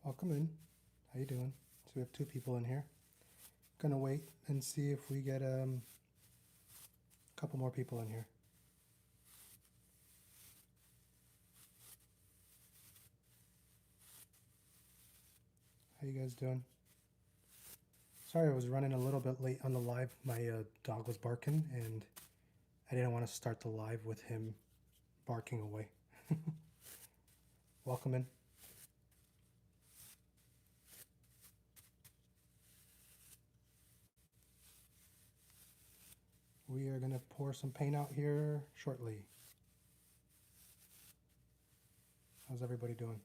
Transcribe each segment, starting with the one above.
Welcome in. How you doing? So we have two people in here. Gonna wait and see if we get a couple more people in here. How you guys doing? Sorry, I was running a little bit late on the live. My dog was barking, and I didn't want to start the live with him barking away. Welcome in. We are gonna pour some paint out here shortly. How's everybody doing?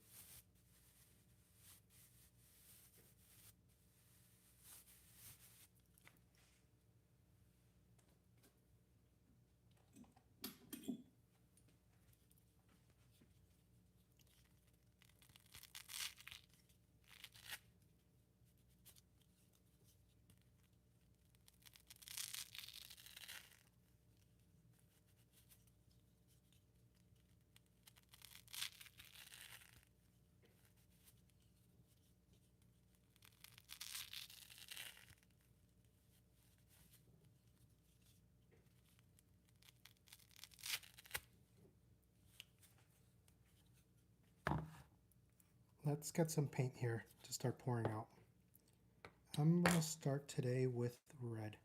Let's get some paint here to start pouring out. I'm gonna start today with red.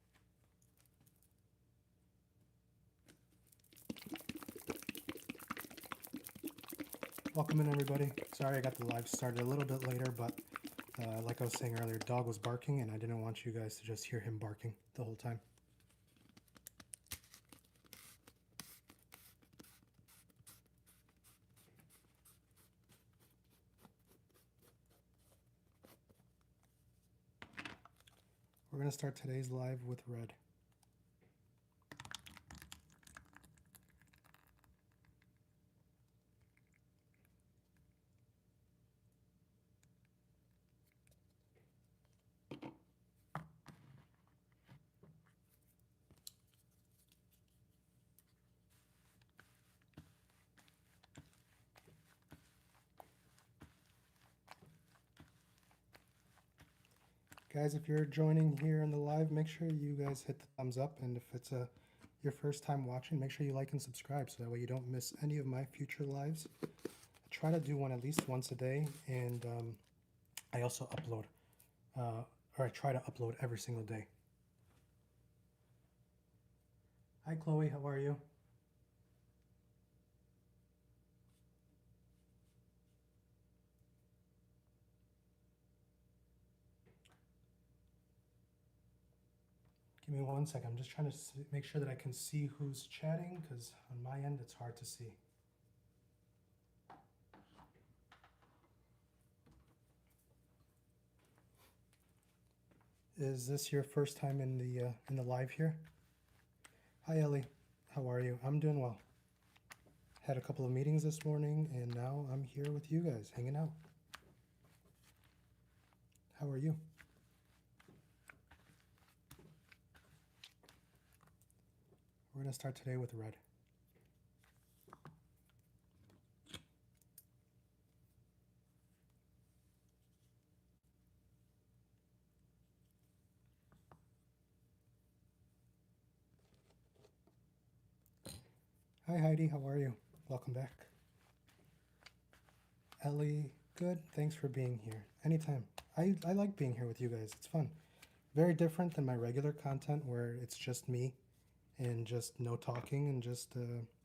Welcome in, everybody. Sorry I got the live started a little bit later, but like I was saying earlier, dog was barking and I didn't want you guys to just hear him barking the whole time. We're going to start today's live with red. Guys, if you're joining here in the live, make sure you guys hit the thumbs up, and if it's your first time watching, make sure you like and subscribe so that way you don't miss any of my future lives. I try to do one at least once a day, and I also upload, or I try to upload every single day. Hi Chloe, how are you? Give me 1 second. I'm just trying to make sure that I can see who's chatting, because on my end it's hard to see. Is this your first time in the live here? Hi Ellie, how are you? I'm doing well. Had a couple of meetings this morning, and now I'm here with you guys, hanging out. How are you? We're going to start today with red. Hi Heidi, how are you? Welcome back. Ellie, good. Thanks for being here. Anytime. I like being here with you guys. It's fun. Very different than my regular content where it's just me and just no talking and just,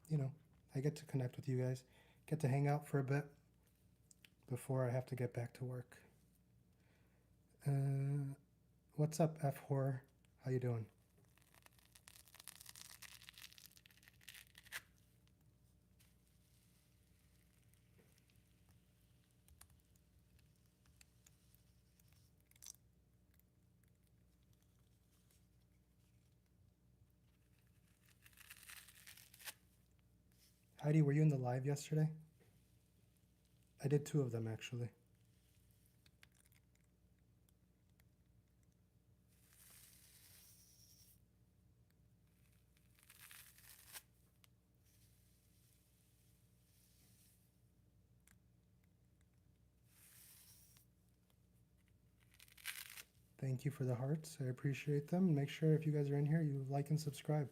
you know, I get to connect with you guys, get to hang out for a bit before I have to get back to work. What's up, F Horror? How you doing? Heidi, were you in the live yesterday? I did 2 of them actually. Thank you for the hearts. I appreciate them. Make sure if you guys are in here, you like and subscribe.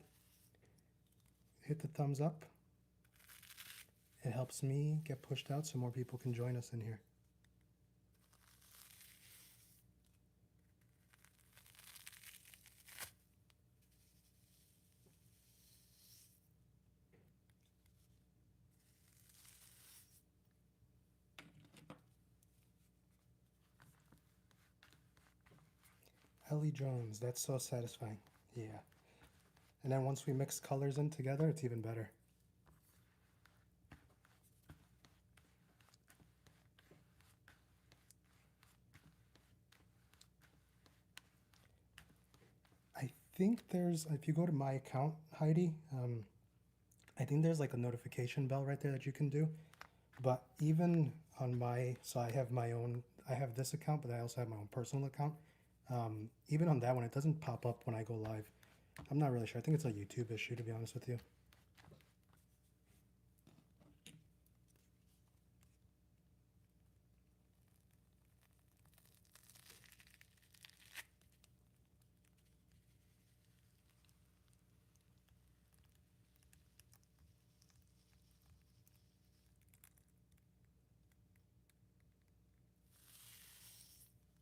Hit the thumbs up. It helps me get pushed out so more people can join us in here. Ellie Jones, that's so satisfying. Yeah. And then once we mix colors in together, it's even better. I think there's, if you go to my account, Heidi, I think there's like a notification bell right there that you can do. But even on my, so I have my own, I have this account, but I also have my own personal account. Even on that one, it doesn't pop up when I go live. I'm not really sure. I think it's a YouTube issue, to be honest with you.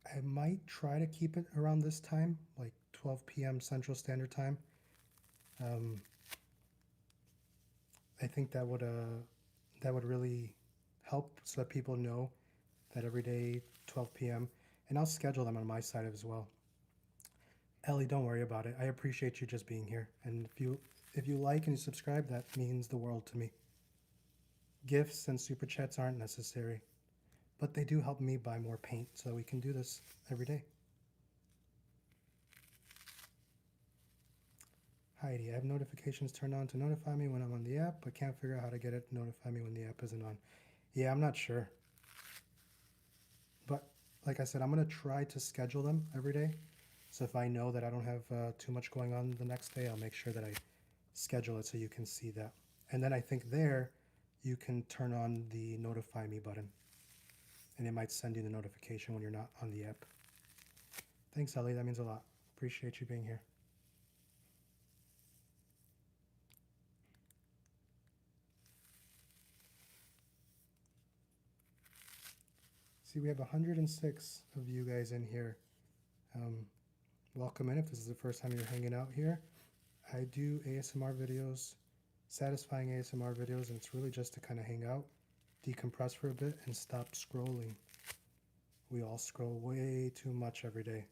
I might try to keep it around this time, like 12 p.m. Central Standard Time. I think that would really help so that people know that every day 12 p.m. and I'll schedule them on my side as well. Ellie, don't worry about it. I appreciate you just being here, and if you like and you subscribe, that means the world to me. Gifts and super chats aren't necessary, but they do help me buy more paint so that we can do this every day. Heidi, I have notifications turned on to notify me when I'm on the app, but can't figure out how to get it to notify me when the app isn't on. Yeah, I'm not sure. But like I said, I'm going to try to schedule them every day. So if I know that I don't have too much going on the next day, I'll make sure that I schedule it so you can see that. And then I think there you can turn on the notify me button. And it might send you the notification when you're not on the app. Thanks, Ellie. That means a lot. Appreciate you being here. See, we have 106 of you guys in here. Welcome in if this is the first time you're hanging out here. I do ASMR videos, satisfying ASMR videos, and it's really just to kind of hang out, decompress for a bit, and stop scrolling. We all scroll way too much every day.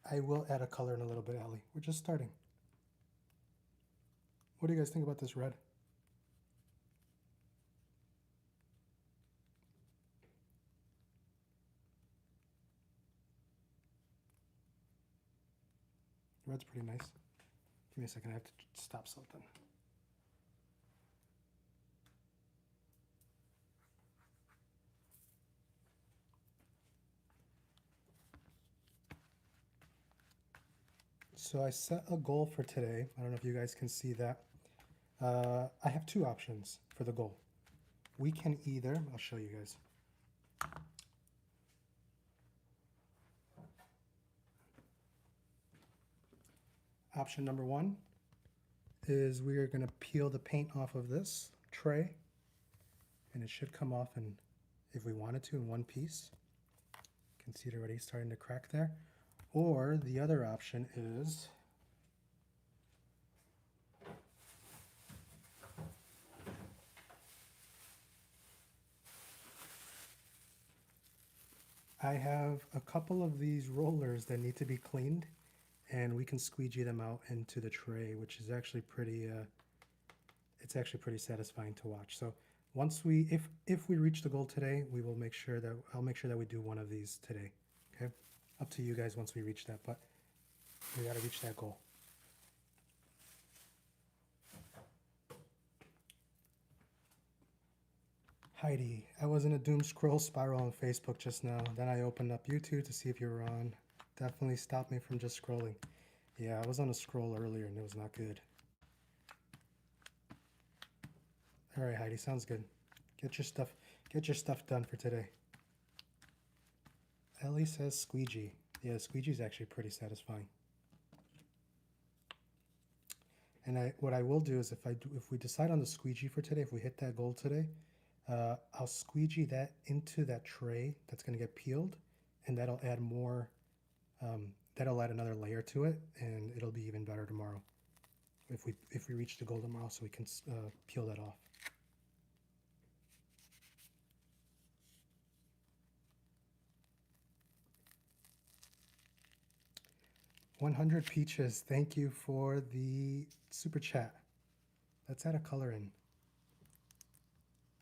I will add a color in a little bit, Ellie. We're just starting. What do you guys think about this red? Red's pretty nice. Give me a second, I have to stop something. So I set a goal for today. I don't know if you guys can see that. I have two options for the goal. We can either, I'll show you guys. Option number one is we are going to peel the paint off of this tray, and it should come off in, if we wanted to, in one piece. You can see it already starting to crack there. Or the other option is I have a couple of these rollers that need to be cleaned, and we can squeegee them out into the tray, which is actually pretty it's actually pretty satisfying to watch. So once we, if we reach the goal today, we will make sure that, I'll make sure that we do one of these today. Okay, up to you guys once we reach that, but we got to reach that goal. Heidi, I was in a doom scroll spiral on Facebook just now. Then I opened up YouTube to see if you were on. Definitely stopped me from just scrolling. Yeah, I was on a scroll earlier and it was not good. All right, Heidi, sounds good. Get your stuff done for today. Ellie says squeegee. Yeah, squeegee is actually pretty satisfying. And what I will do is if we decide on the squeegee for today, if we hit that goal today, I'll squeegee that into that tray that's going to get peeled, and that'll add more. That'll add another layer to it, and it'll be even better tomorrow. If we reach the goal tomorrow, so we can peel that off. 100 Peaches, thank you for the super chat. Let's add a color in.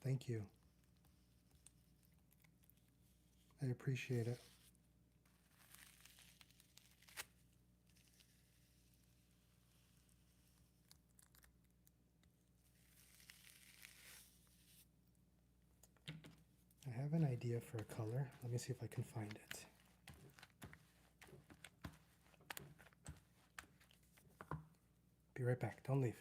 Thank you. I appreciate it. I have an idea for a color. Let me see if I can find it. Be right back. Don't leave.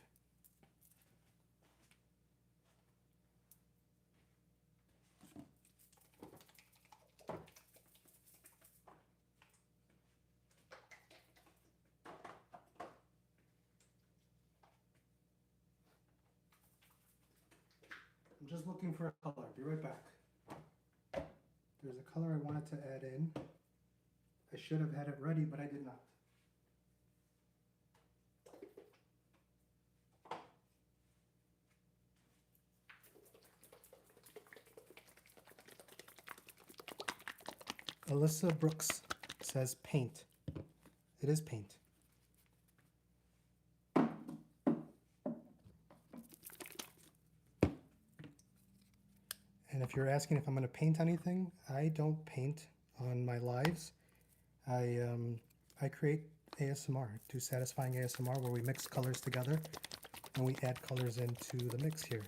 I'm just looking for a color. Be right back. There's a color I wanted to add in. I should have had it ready, but I did not. Alyssa Brooks says paint. It is paint. And if you're asking if I'm going to paint anything, I don't paint on my lives. I create ASMR, do satisfying ASMR where we mix colors together and we add colors into the mix here.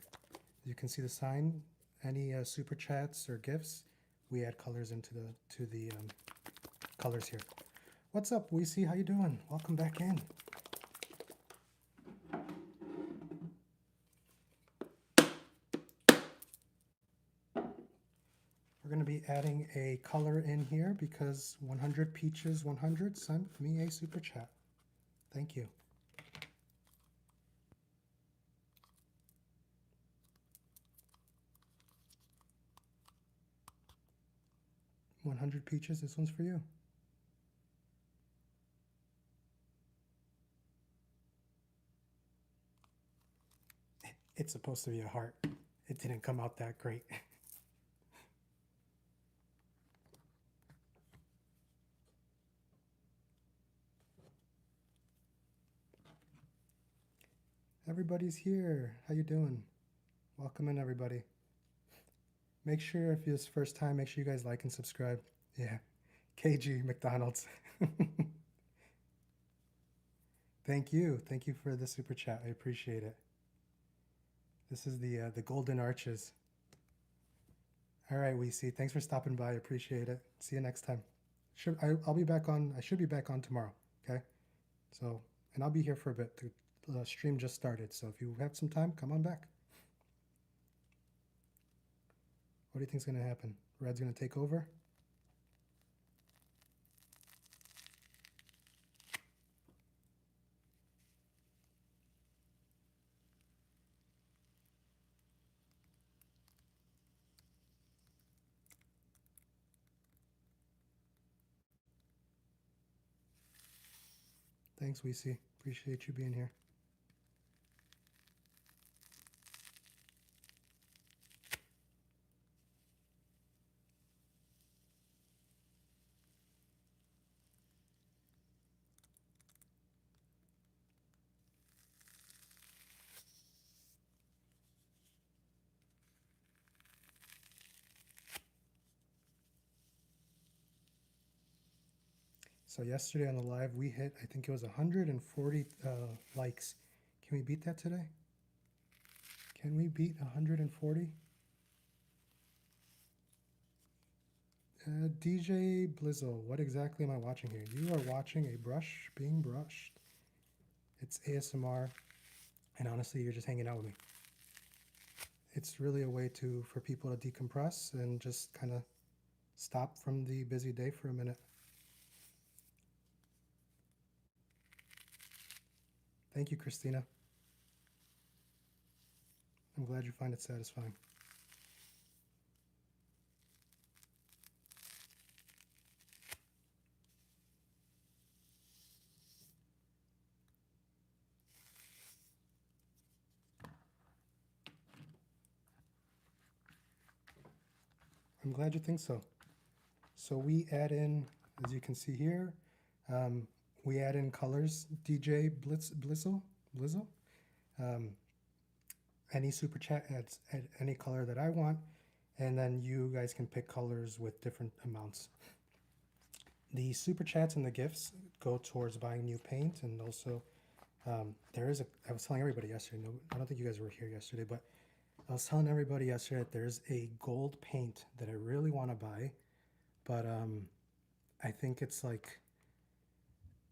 You can see the sign. Any super chats or gifts, we add colors into the colors here. What's up, Weesey? How you doing? Welcome back in. We're going to be adding a color in here because 100 Peaches 100 sent me a super chat. Thank you. "100 Peaches, this one's for you." It's supposed to be a heart. It didn't come out that great. Everybody's here. How you doing? Welcome in, everybody. Make sure if it's first time, make sure you guys like and subscribe. Yeah, KG McDonald's. Thank you for the super chat. I appreciate it. This is the Golden Arches. All right, Weesey. Thanks for stopping by. I appreciate it. See you next time. I'll be back on. I should be back on tomorrow. Okay. So, and I'll be here for a bit. The stream just started. So if you have some time, come on back. What do you think's gonna happen? Red's gonna take over? Thanks, Weesey. Appreciate you being here. So yesterday on the live, we hit, I think it was 140 likes. Can we beat that today? Can we beat 140? DJ Blizzle, what exactly am I watching here? You are watching a brush being brushed. It's ASMR, and honestly, you're just hanging out with me. It's really a way for people to decompress and just kind of stop from the busy day for a minute. Thank you, Christina. I'm glad you find it satisfying. I'm glad you think so. So we add in, as you can see here, we add in colors. DJ Blizzle, any super chat adds any color that I want, and then you guys can pick colors with different amounts. The super chats and the gifts go towards buying new paint, and also I was telling everybody yesterday, no, I don't think you guys were here yesterday, but I was telling everybody yesterday that there's a gold paint that I really want to buy, but I think it's like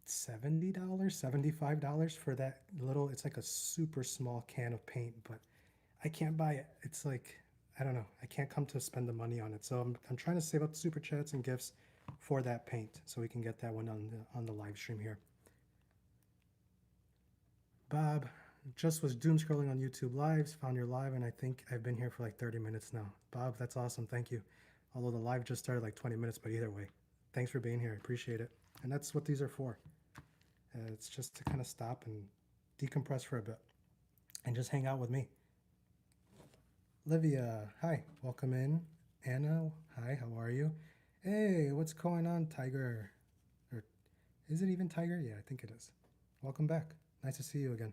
$70, $75 for that little, it's like a super small can of paint, but I can't buy it. It's like, I don't know, I can't come to spend the money on it. So I'm trying to save up super chats and gifts for that paint so we can get that one on the live stream here. Bob just was doom scrolling on YouTube Lives, found your live, and I think I've been here for like 30 minutes now. Bob, that's awesome. Thank you. Although the live just started like 20 minutes, but either way, thanks for being here. I appreciate it. And that's what these are for. It's just to kind of stop and decompress for a bit and just hang out with me. Livia, hi, welcome in. Anna, hi, how are you? Hey, what's going on, Tiger? Or is it even Tiger? Yeah, I think it is. Welcome back. Nice to see you again.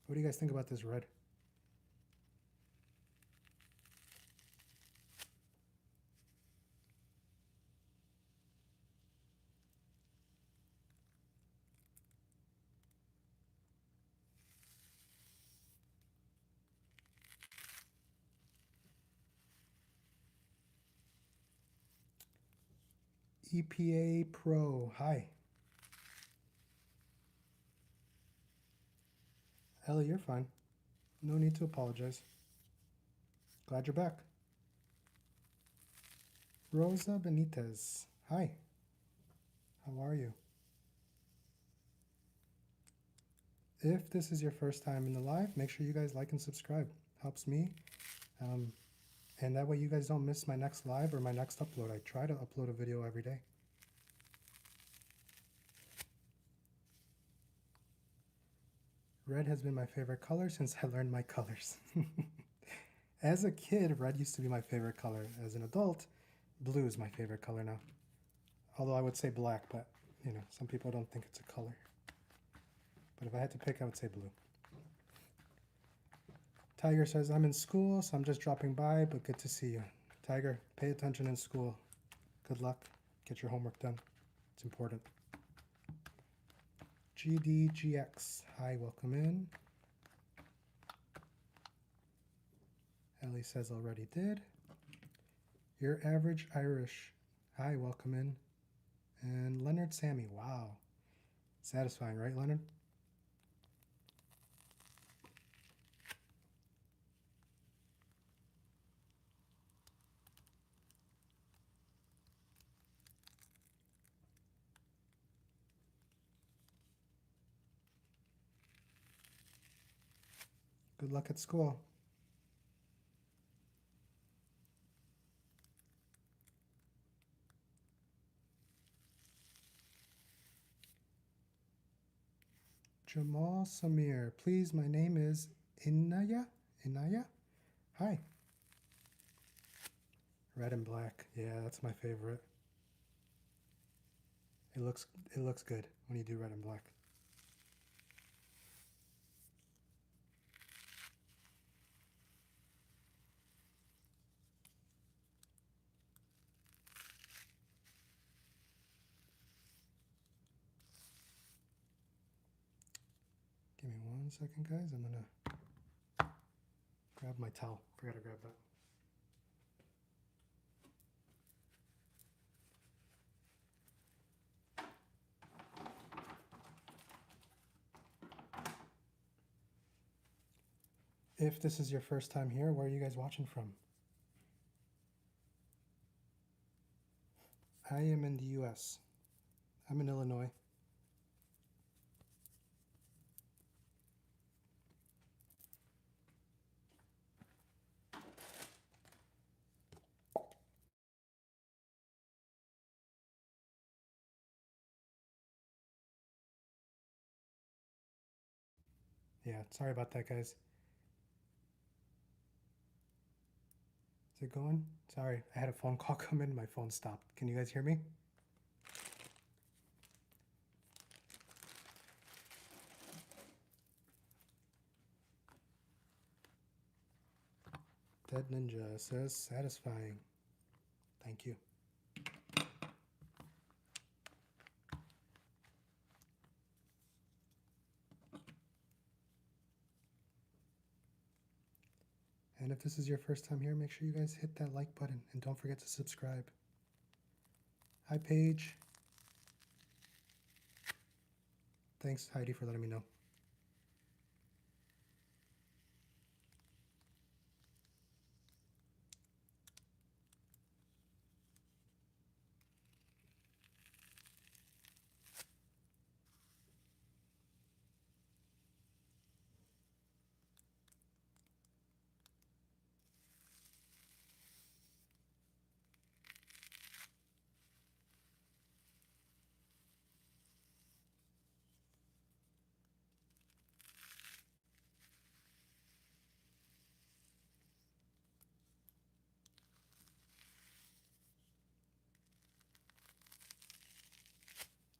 What do you guys think about this red? EPA Pro, hi. Ellie, you're fine. No need to apologize. Glad you're back. Rosa Benitez, hi. How are you? If this is your first time in the live, make sure you guys like and subscribe. Helps me. And that way you guys don't miss my next live or my next upload. I try to upload a video every day. Red has been my favorite color since I learned my colors. As a kid, red used to be my favorite color. As an adult, blue is my favorite color now. Although I would say black, but you know, some people don't think it's a color. But if I had to pick, I would say blue. Tiger says, I'm in school, so I'm just dropping by, but good to see you. Tiger, pay attention in school. Good luck. Get your homework done. It's important. GDGX, hi, welcome in. Ellie says already did. Your average Irish, hi, welcome in. And Leonard Sammy, wow. Satisfying, right, Leonard? Good luck at school. Jamal Samir, please, my name is Inaya. Inaya? Hi. Red and black. Yeah, that's my favorite. It looks good when you do red and black. second, guys. I'm gonna grab my towel. Forgot to grab that. If this is your first time here, where are you guys watching from? I am in the US. I'm in Illinois. Yeah, sorry about that, guys. Is it going? Sorry, I had a phone call come in. My phone stopped. Can you guys hear me? Dead Ninja says satisfying. Thank you. And if this is your first time here, make sure you guys hit that like button and don't forget to subscribe. Hi, Paige. Thanks, Heidi, for letting me know.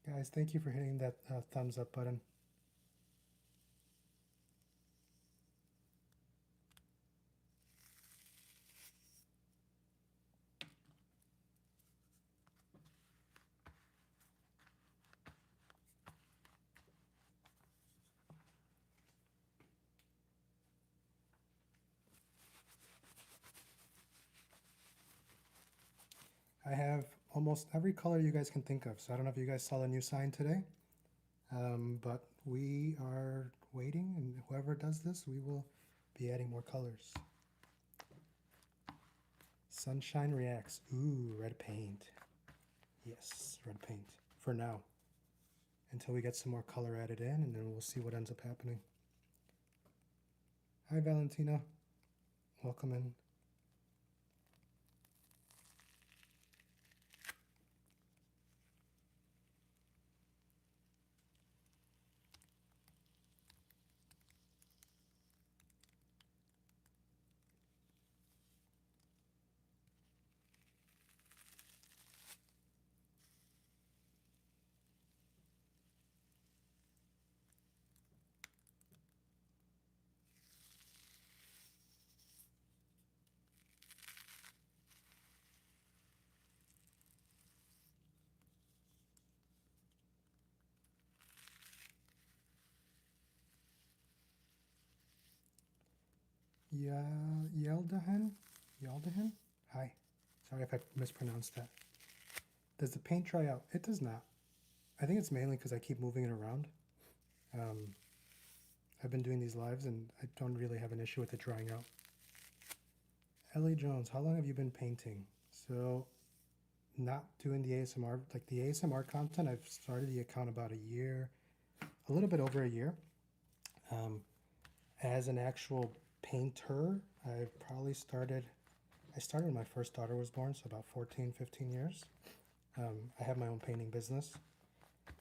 Guys, thank you for hitting that thumbs up button. I have almost every color you guys can think of. So I don't know if you guys saw the new sign today, but we are waiting, and whoever does this, we will be adding more colors. Sunshine reacts. Ooh, red paint. Yes, red paint for now, until we get some more color added in, and then we'll see what ends up happening. Hi, Valentina. Welcome in. Yeah, Yeldahan? Hi. Sorry if I mispronounced that. Does the paint dry out? It does not. I think it's mainly because I keep moving it around. I've been doing these lives and I don't really have an issue with it drying out. Ellie Jones, how long have you been painting? So, not doing the ASMR, like the ASMR content, I've started the account about a year, a little bit over a year. As an actual painter, I started when my first daughter was born, so about 14, 15 years. I have my own painting business,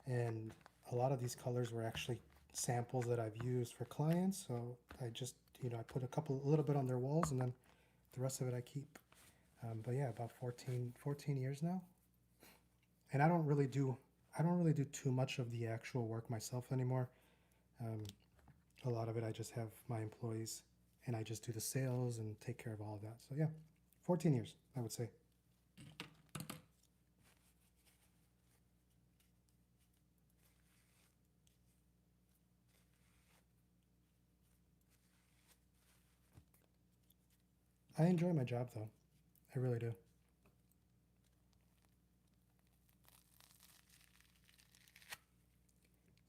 and a lot of these colors were actually samples that I've used for clients, so I just, I put a little bit on their walls, and then the rest of it I keep. But yeah, about 14 years now. And I don't really do too much of the actual work myself anymore. A lot of it I just have my employees, and I just do the sales and take care of all of that. So yeah, 14 years, I would say. I enjoy my job though. I really do.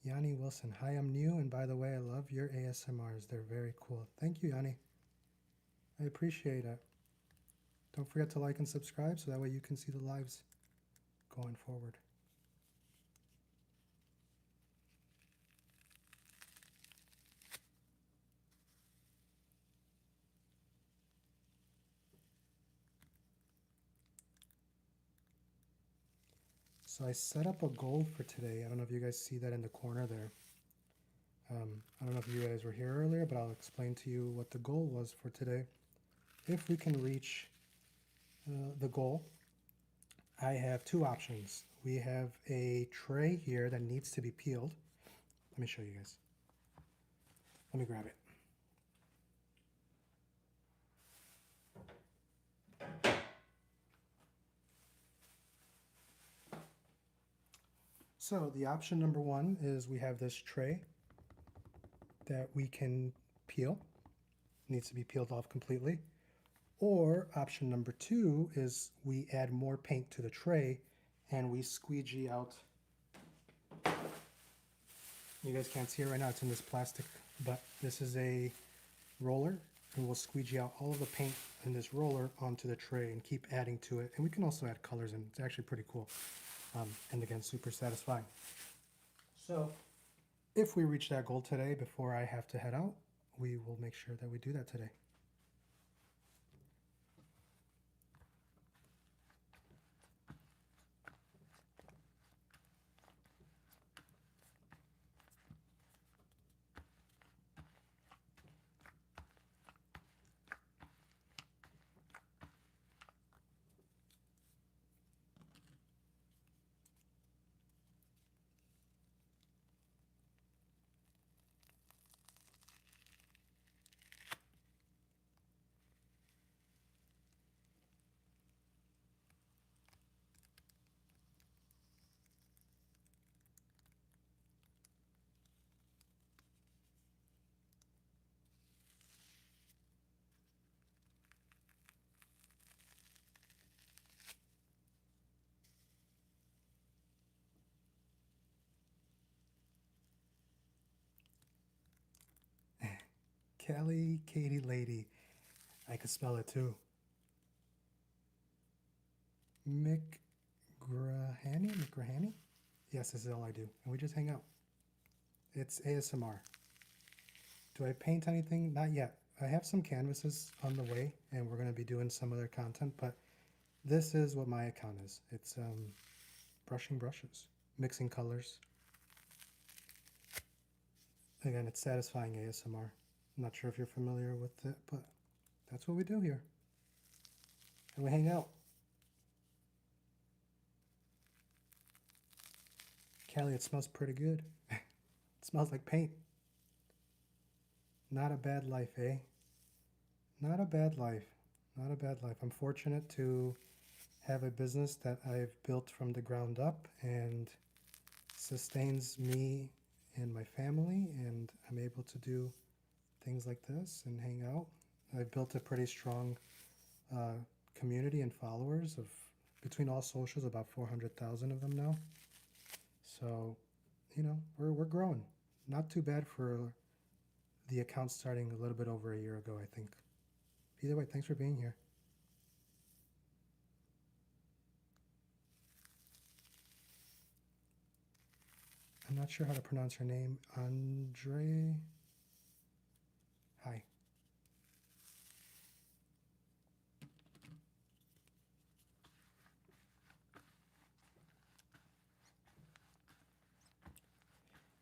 Yanni Wilson. Hi, I'm new, and by the way, I love your ASMRs. They're very cool. Thank you, Yanni. I appreciate it. Don't forget to like and subscribe so that way you can see the lives going forward. So I set up a goal for today. I don't know if you guys see that in the corner there. I don't know if you guys were here earlier, but I'll explain to you what the goal was for today. If we can reach the goal, I have two options. We have a tray here that needs to be peeled. Let me show you guys. Let me grab it. So the option number one is we have this tray that we can peel. It needs to be peeled off completely. Or option number two is we add more paint to the tray and we squeegee out. You guys can't see it right now, it's in this plastic, but this is a roller, and we'll squeegee out all of the paint in this roller onto the tray and keep adding to it. And we can also add colors in. It's actually pretty cool. And again, super satisfying. So if we reach that goal today before I have to head out, we will make sure that we do that today. Kelly, Katie, Lady. I could spell it too. McGrahany? Yes, this is all I do. And we just hang out. It's ASMR. Do I paint anything? Not yet. I have some canvases on the way, and we're going to be doing some other content, but this is what my account is. It's brushing brushes, mixing colors. Again, it's satisfying ASMR. I'm not sure if you're familiar with it, but that's what we do here. And we hang out. Callie, it smells pretty good. It smells like paint. Not a bad life, eh? Not a bad life. Not a bad life. I'm fortunate to have a business that I've built from the ground up and sustains me and my family, and I'm able to do things like this and hang out. I've built a pretty strong community and followers of between all socials, about 400,000 of them now. So, you know, we're growing. Not too bad for the account starting a little bit over a year ago, I think. Either way, thanks for being here. I'm not sure how to pronounce her name. Andre. Hi.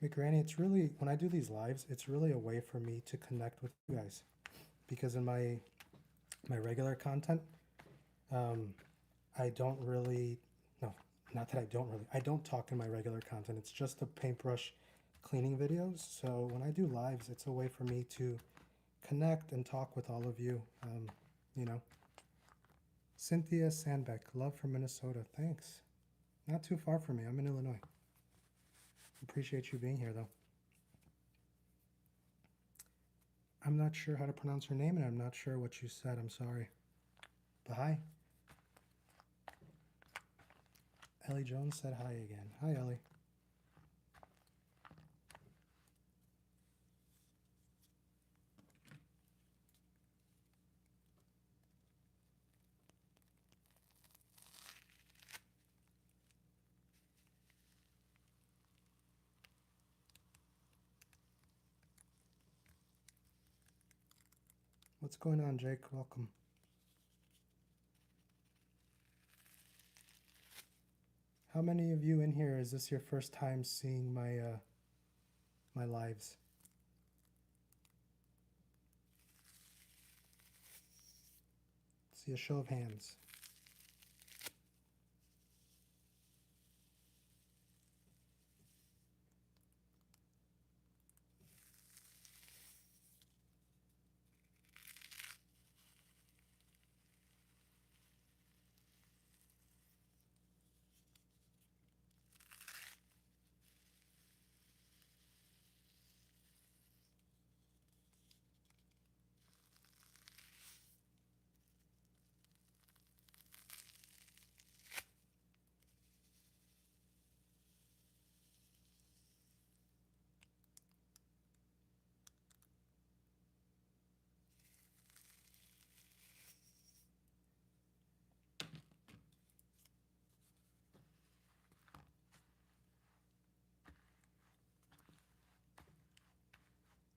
McGranny, it's really, when I do these lives, it's really a way for me to connect with you guys. Because in my regular content, I don't really, no, not that I don't really, I don't talk in my regular content. It's just the paintbrush cleaning videos. So when I do lives, it's a way for me to connect and talk with all of you, you know. Cynthia Sandbeck, love from Minnesota. Thanks. Not too far from me. I'm in Illinois. Appreciate you being here, though. I'm not sure how to pronounce her name, and I'm not sure what you said. I'm sorry. But hi. Ellie Jones said hi again. Hi, Ellie. What's going on, Jake? Welcome. How many of you in here is this your first time seeing my my lives? See a show of hands.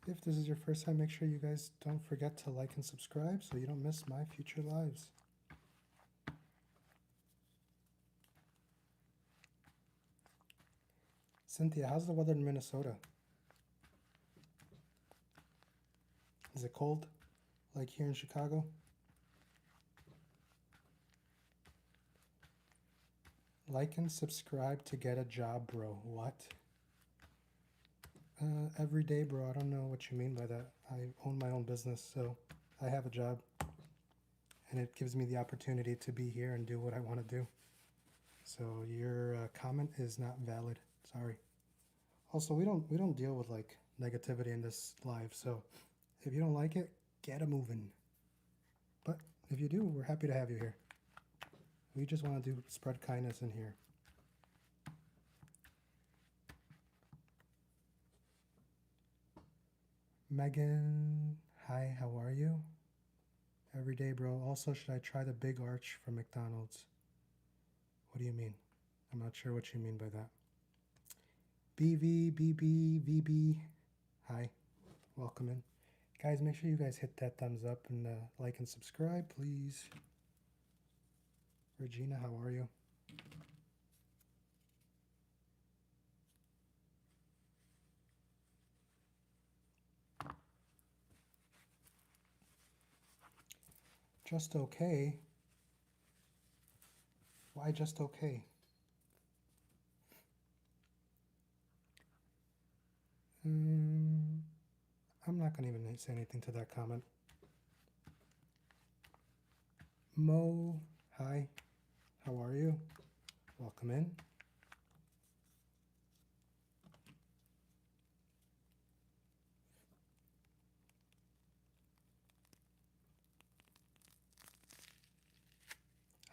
If this is your first time, make sure you guys don't forget to like and subscribe so you don't miss my future lives. Cynthia, how's the weather in Minnesota? Is it cold like here in Chicago? Like and subscribe to get a job, bro. What? Every day, bro. I don't know what you mean by that. I own my own business, so I have a job. And it gives me the opportunity to be here and do what I want to do. So your comment is not valid. Sorry. Also, we don't deal with like negativity in this live. So if you don't like it, get a moving. But if you do, we're happy to have you here. We just want to do spread kindness in here. Megan, hi, how are you? Every day, bro. Also, should I try the big arch from McDonald's? What do you mean? I'm not sure what you mean by that. BV, hi, welcome in. Guys, make sure you guys hit that thumbs up and like and subscribe, please. Regina, how are you? Just okay. Why just okay? I'm not going to even say anything to that comment. Mo, hi. How are you? Welcome in.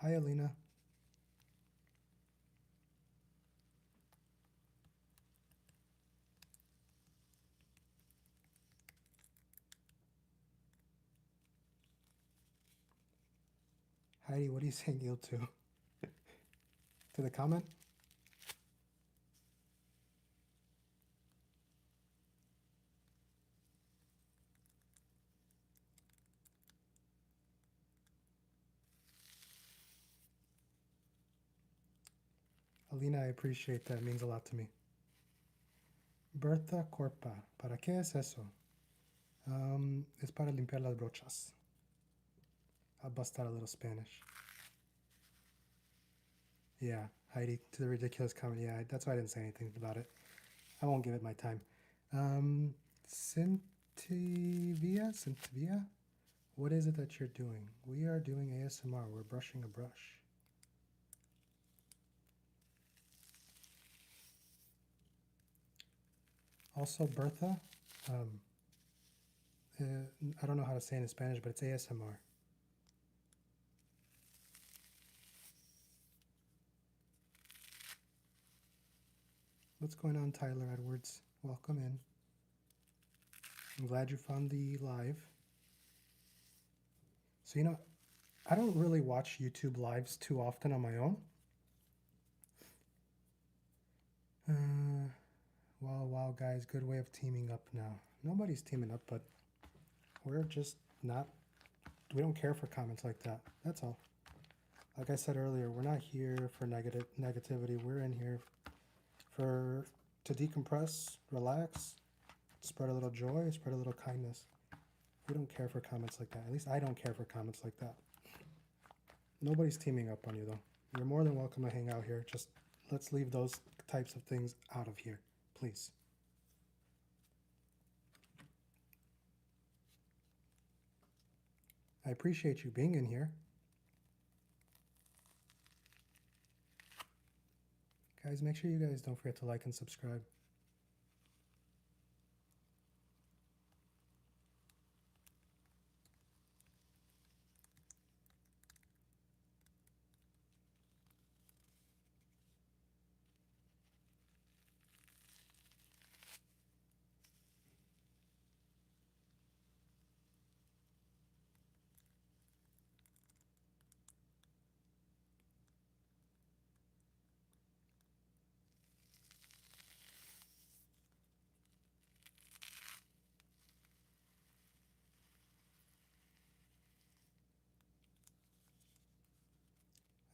Hi, Alina. Heidi, what are you saying yield to? To the comment? Alina, I appreciate that. It means a lot to me. Bertha Corpa. ¿Para qué es eso? Es para limpiar las brochas. I'll bust out a little Spanish. Yeah, Heidi, to the ridiculous comment. Yeah, that's why I didn't say anything about it. I won't give it my time. Cynthia, what is it that you're doing? We are doing ASMR. We're brushing a brush. Also, Bertha, I don't know how to say it in Spanish, but it's ASMR. What's going on, Tyler Edwards? Welcome in. I'm glad you found the live. So, you know, I don't really watch YouTube lives too often on my own. Wow, guys, good way of teaming up now. Nobody's teaming up, but we're just not, we don't care for comments like that. That's all. Like I said earlier, we're not here for negativity. We're in here to decompress, relax, spread a little joy, spread a little kindness. We don't care for comments like that. At least I don't care for comments like that. Nobody's teaming up on you, though. You're more than welcome to hang out here. Just let's leave those types of things out of here, please. I appreciate you being in here. Guys, make sure you guys don't forget to like and subscribe.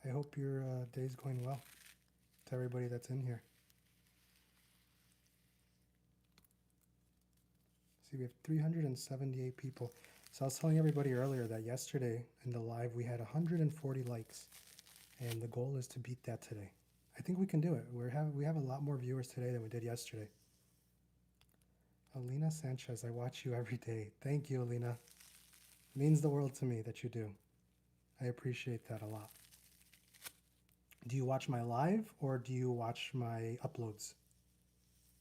I hope your day's going well to everybody that's in here. See, we have 378 people. So I was telling everybody earlier that yesterday in the live we had 140 likes, and the goal is to beat that today. I think we can do it. We have a lot more viewers today than we did yesterday. Alina Sanchez, I watch you every day. Thank you, Alina. It means the world to me that you do. I appreciate that a lot. Do you watch my live or do you watch my uploads?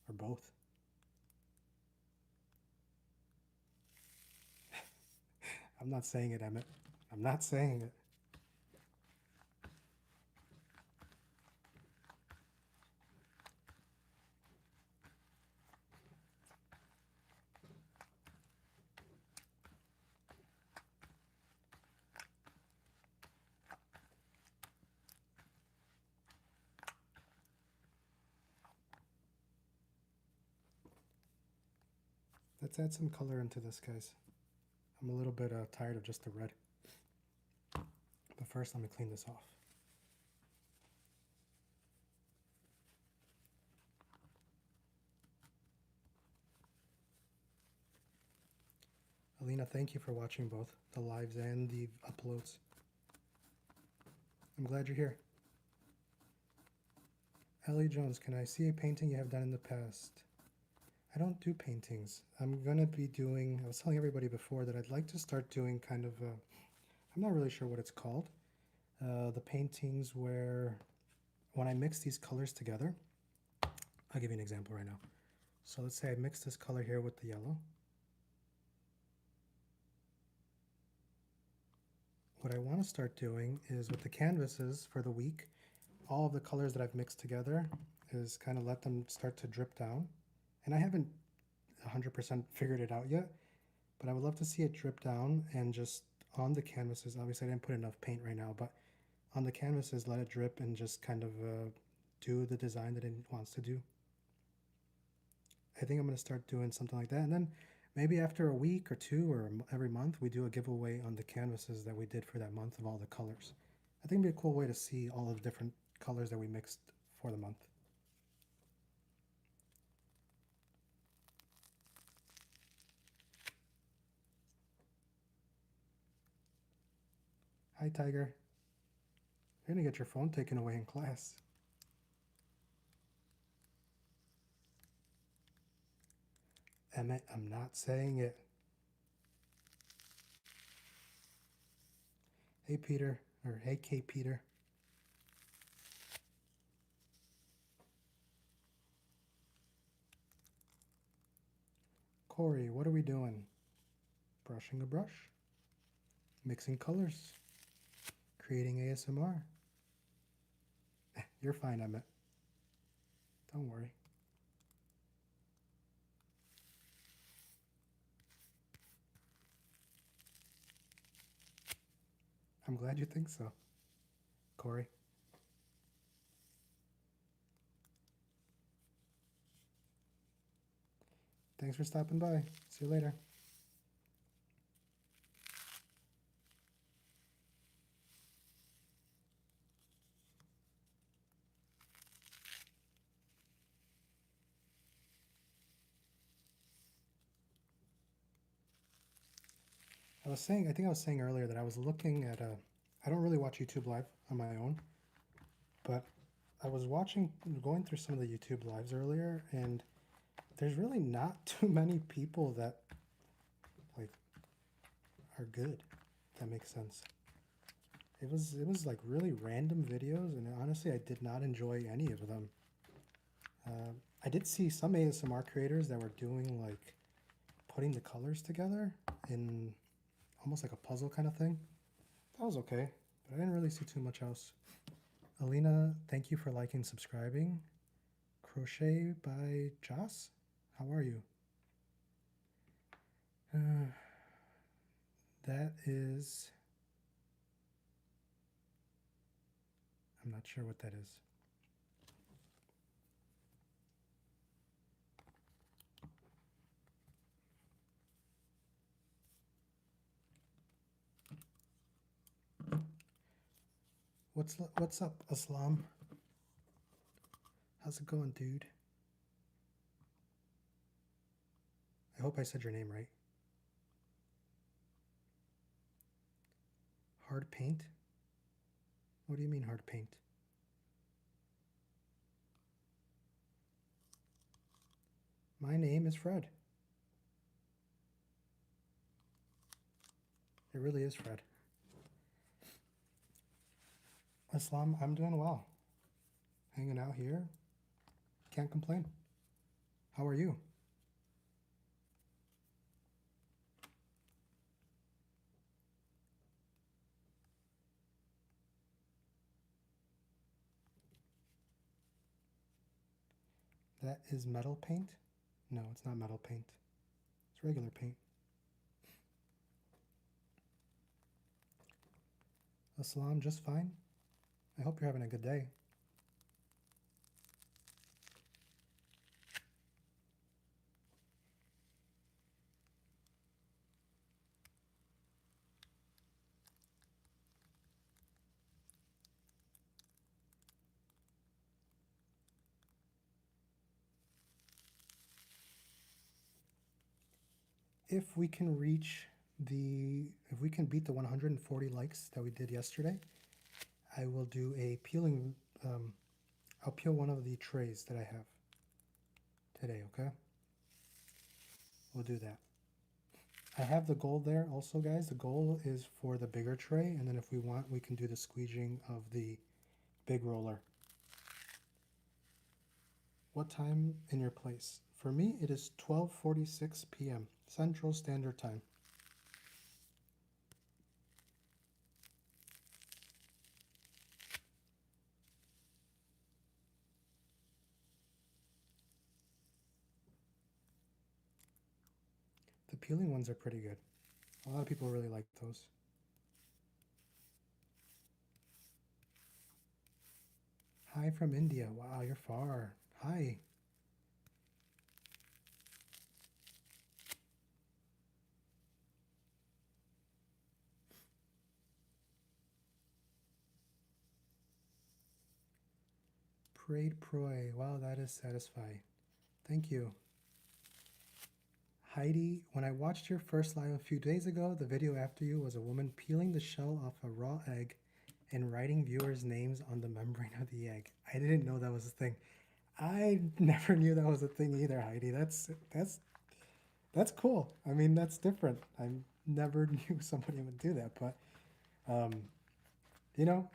Or both? I'm not saying it, Emmett. I'm not saying it. Let's add some color into this, guys. I'm a little bit tired of just the red. But first, let me clean this off. Alina, thank you for watching both the lives and the uploads. I'm glad you're here. Ellie Jones, can I see a painting you have done in the past? I don't do paintings. I'm going to be doing, I was telling everybody before that I'd like to start doing kind of, I'm not really sure what it's called, the paintings where when I mix these colors together, I'll give you an example right now. So let's say I mix this color here with the yellow. What I want to start doing is with the canvases for the week, all of the colors that I've mixed together is kind of let them start to drip down. And I haven't 100% figured it out yet, but I would love to see it drip down and just on the canvases. Obviously I didn't put enough paint right now, but on the canvases let it drip and just kind of do the design that it wants to do. I think I'm going to start doing something like that, and then maybe after a week or two or every month we do a giveaway on the canvases that we did for that month of all the colors. I think it'd be a cool way to see all of the different colors that we mixed for the month. Hi, Tiger. You're going to get your phone taken away in class. Emmett, I'm not saying it. Hey, Peter, or hey, K. Peter. Corey, what are we doing? Brushing a brush, mixing colors, creating ASMR. You're fine, Emmett. Don't worry. I'm glad you think so, Corey. Thanks for stopping by. See you later. I think I was saying earlier that I was looking at I don't really watch YouTube Live on my own, but I was going through some of the YouTube Lives earlier, and there's really not too many people that like are good. If that makes sense. It was like really random videos, and honestly, I did not enjoy any of them. I did see some ASMR creators that were doing like putting the colors together in almost like a puzzle kind of thing. That was okay, but I didn't really see too much else. Alina, thank you for liking, subscribing. Crochet by Joss, how are you? That is, I'm not sure what that is. What's up, Aslam? How's it going, dude? I hope I said your name right. Hard paint? What do you mean hard paint? My name is Fred. It really is Fred. Islam, I'm doing well. Hanging out here. Can't complain. How are you? That is metal paint? No, it's not metal paint. It's regular paint. Aslam, just fine. I hope you're having a good day. If we can if we can beat the 140 likes that we did yesterday, I will do a peeling, I'll peel one of the trays that I have today, okay? We'll do that. I have the goal there also, guys. The goal is for the bigger tray, and then if we want, we can do the squeegeing of the big roller. What time in your place? For me, it is 12:46 p.m. Central Standard Time. The peeling ones are pretty good. A lot of people really like those. Hi from India. Wow, you're far. Hi. Prayed Proy. Wow, that is satisfying. Thank you. Heidi, when I watched your first live a few days ago, the video after you was a woman peeling the shell off a raw egg and writing viewers' names on the membrane of the egg. I didn't know that was a thing. I never knew that was a thing either, Heidi. That's cool. I mean, that's different. I never knew somebody would do that, but you know,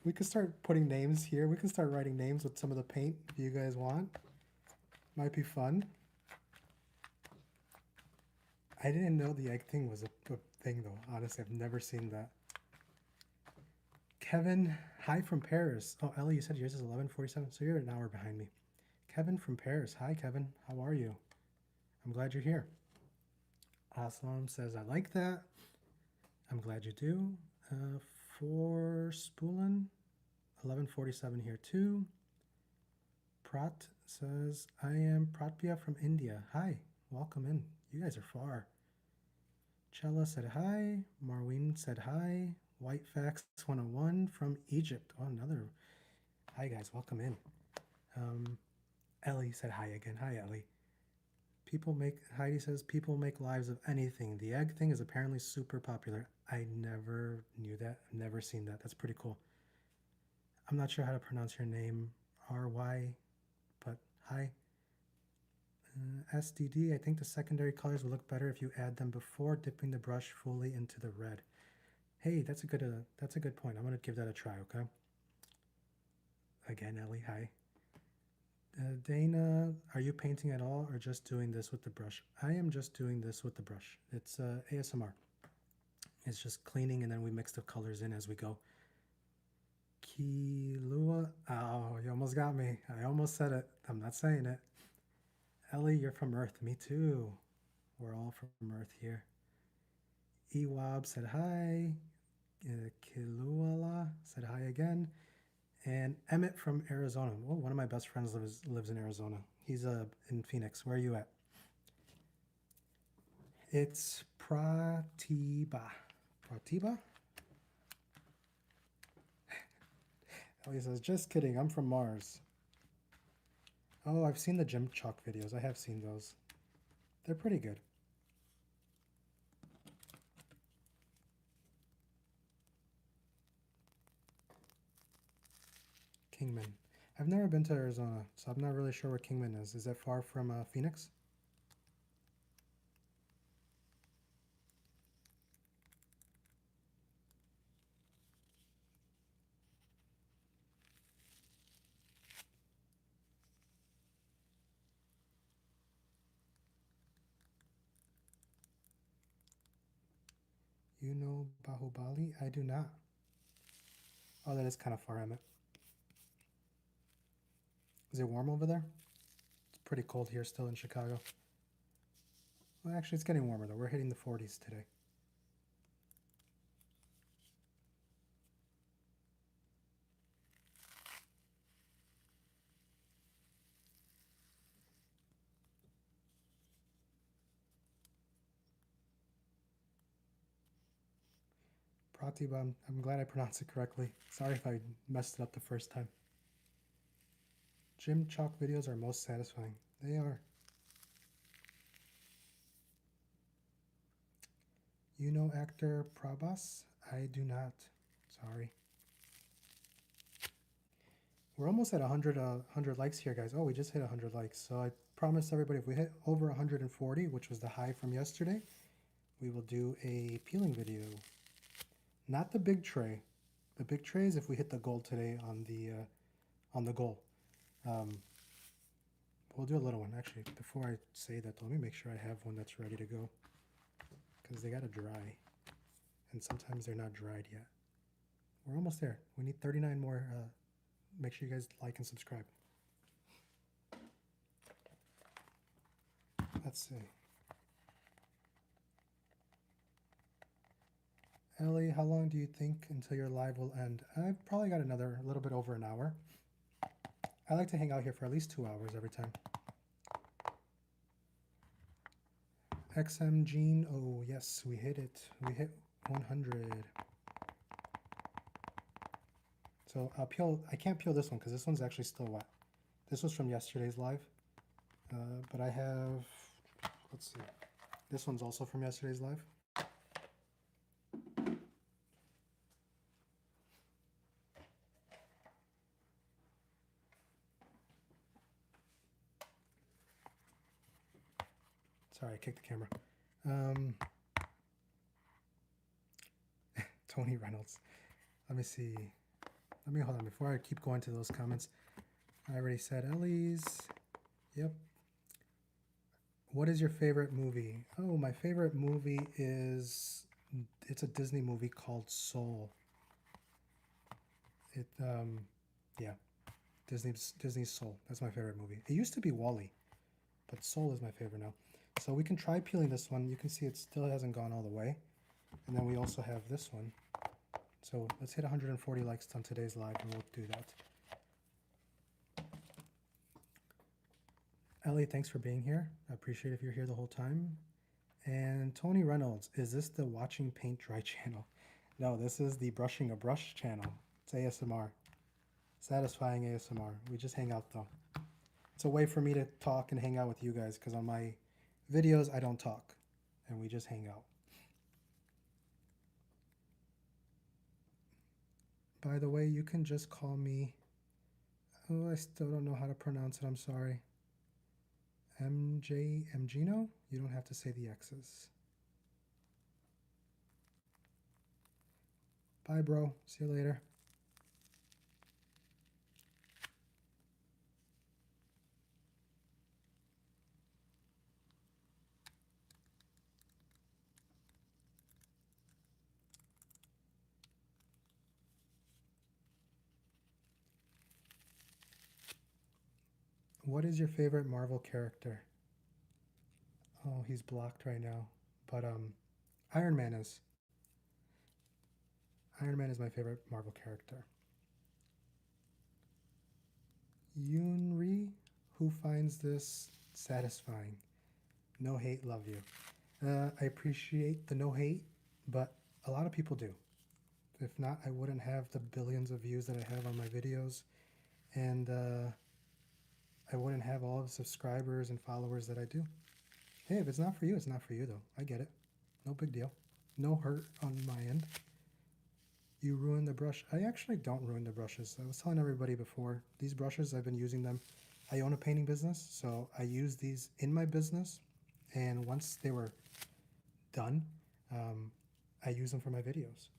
we could start putting names here. We can start writing names with some of the paint if you guys want. Might be fun. I didn't know the egg thing was a thing though. Honestly, I've never seen that. Kevin, hi from Paris. Oh, Ellie, you said yours is 11:47, so you're an hour behind me. Kevin from Paris. Hi, Kevin. How are you? I'm glad you're here. Aslam says, I like that. I'm glad you do. for Spoolen. 1147 here too. Prat says, I am Pratpia from India. Hi, welcome in. You guys are far. Chella said hi. Marween said hi. White Facts 101 from Egypt. Oh, another. Hi guys, welcome in. Ellie said hi again. Hi Ellie. Heidi says, people make lives of anything. The egg thing is apparently super popular. I never knew that. I've never seen that. That's pretty cool. I'm not sure how to pronounce your name, RY, but hi. SDD, I think the secondary colors will look better if you add them before dipping the brush fully into the red. Hey, that's a good point. I'm gonna give that a try, okay? Again, Ellie, hi. Dana, are you painting at all or just doing this with the brush? I am just doing this with the brush. It's ASMR. It's just cleaning and then we mix the colors in as we go. Kilua, oh, you almost got me. I almost said it. I'm not saying it. Ellie, you're from Earth. Me too. We're all from Earth here. Ewab said hi. Kiluala said hi again. And Emmett from Arizona. Oh, one of my best friends lives in Arizona. He's in Phoenix. Where are you at? It's Pratiba. Pratiba? Ellie says, just kidding. I'm from Mars. Oh, I've seen the Jim Chalk videos. I have seen those. They're pretty good. Kingman. I've never been to Arizona, so I'm not really sure where Kingman is. Is that far from Phoenix? You know Bahubali? I do not. Oh, that is kind of far, Emmett. Is it warm over there? It's pretty cold here still in Chicago. Well, actually, it's getting warmer though. We're hitting the 40s today. Pratibha, I'm glad I pronounced it correctly. Sorry if I messed it up the first time. Jim Chalk videos are most satisfying. They are. You know actor Prabhas? I do not. Sorry. We're almost at 100 likes here, guys. Oh, we just hit 100 likes. So I promised everybody if we hit over 140, which was the high from yesterday, we will do a peeling video. Not the big tray. The big tray is if we hit the goal today on the goal. We'll do a little one. Actually, before I say that, let me make sure I have one that's ready to go. Because they gotta dry. And sometimes they're not dried yet. We're almost there. We need 39 more. Make sure you guys like and subscribe. Let's see. Ellie, how long do you think until your live will end? I've probably got another little bit over an hour. I like to hang out here for at least 2 hours every time. XM Gene, oh yes, we hit it. We hit 100. So I'll peel, I can't peel this one because this one's actually still wet. This was from yesterday's live. But I have, let's see. This one's also from yesterday's live. Sorry, I kicked the camera. Tony Reynolds. Let me see. Let me hold on before I keep going to those comments. I already said Ellie's. Yep. What is your favorite movie? Oh, my favorite movie is, it's a Disney movie called Soul. Yeah, Disney's Soul. That's my favorite movie. It used to be Wall-E, but Soul is my favorite now. So we can try peeling this one. You can see it still hasn't gone all the way. And then we also have this one. So let's hit 140 likes on today's live and we'll do that. Ellie, thanks for being here. I appreciate if you're here the whole time. And Tony Reynolds, is this the Watching Paint Dry channel? No, this is the Brushing a Brush channel. It's ASMR. Satisfying ASMR. We just hang out though. It's a way for me to talk and hang out with you guys because on my videos I don't talk and we just hang out. By the way, you can just call me, oh, I still don't know how to pronounce it, I'm sorry. Mgino? You don't have to say the X's. Bye, bro. See you later. What is your favorite Marvel character? Oh, he's blocked right now. But Iron Man is. Iron Man is my favorite Marvel character. Yunri, who finds this satisfying? No hate, love you. I appreciate the no hate, but a lot of people do. If not, I wouldn't have the billions of views that I have on my videos, and I wouldn't have all the subscribers and followers that I do. Hey, if it's not for you, it's not for you though. I get it. No big deal. No hurt on my end. You ruined the brush. I actually don't ruin the brushes. I was telling everybody before, these brushes, I've been using them. I own a painting business, so I use these in my business, and once they were done, I use them for my videos.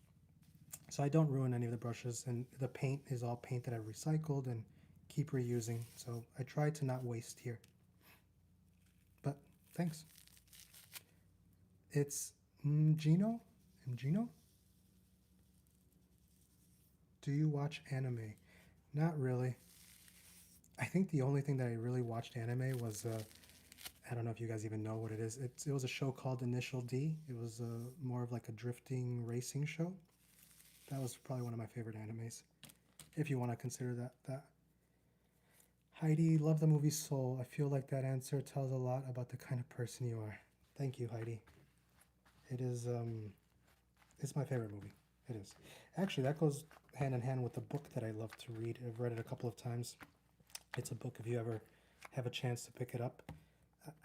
So I don't ruin any of the brushes, and the paint is all paint that I've recycled and keep reusing. So I try to not waste here. But thanks. It's Mgino? Mgino? Do you watch anime? Not really. I think the only thing that I really watched anime was, I don't know if you guys even know what it is. It was a show called Initial D. It was more of like a drifting racing show. That was probably one of my favorite animes, if you want to consider that. Heidi, love the movie Soul. I feel like that answer tells a lot about the kind of person you are. Thank you, Heidi. It is, it's my favorite movie. It is. Actually, that goes hand in hand with the book that I love to read. I've read it a couple of times. It's a book if you ever have a chance to pick it up.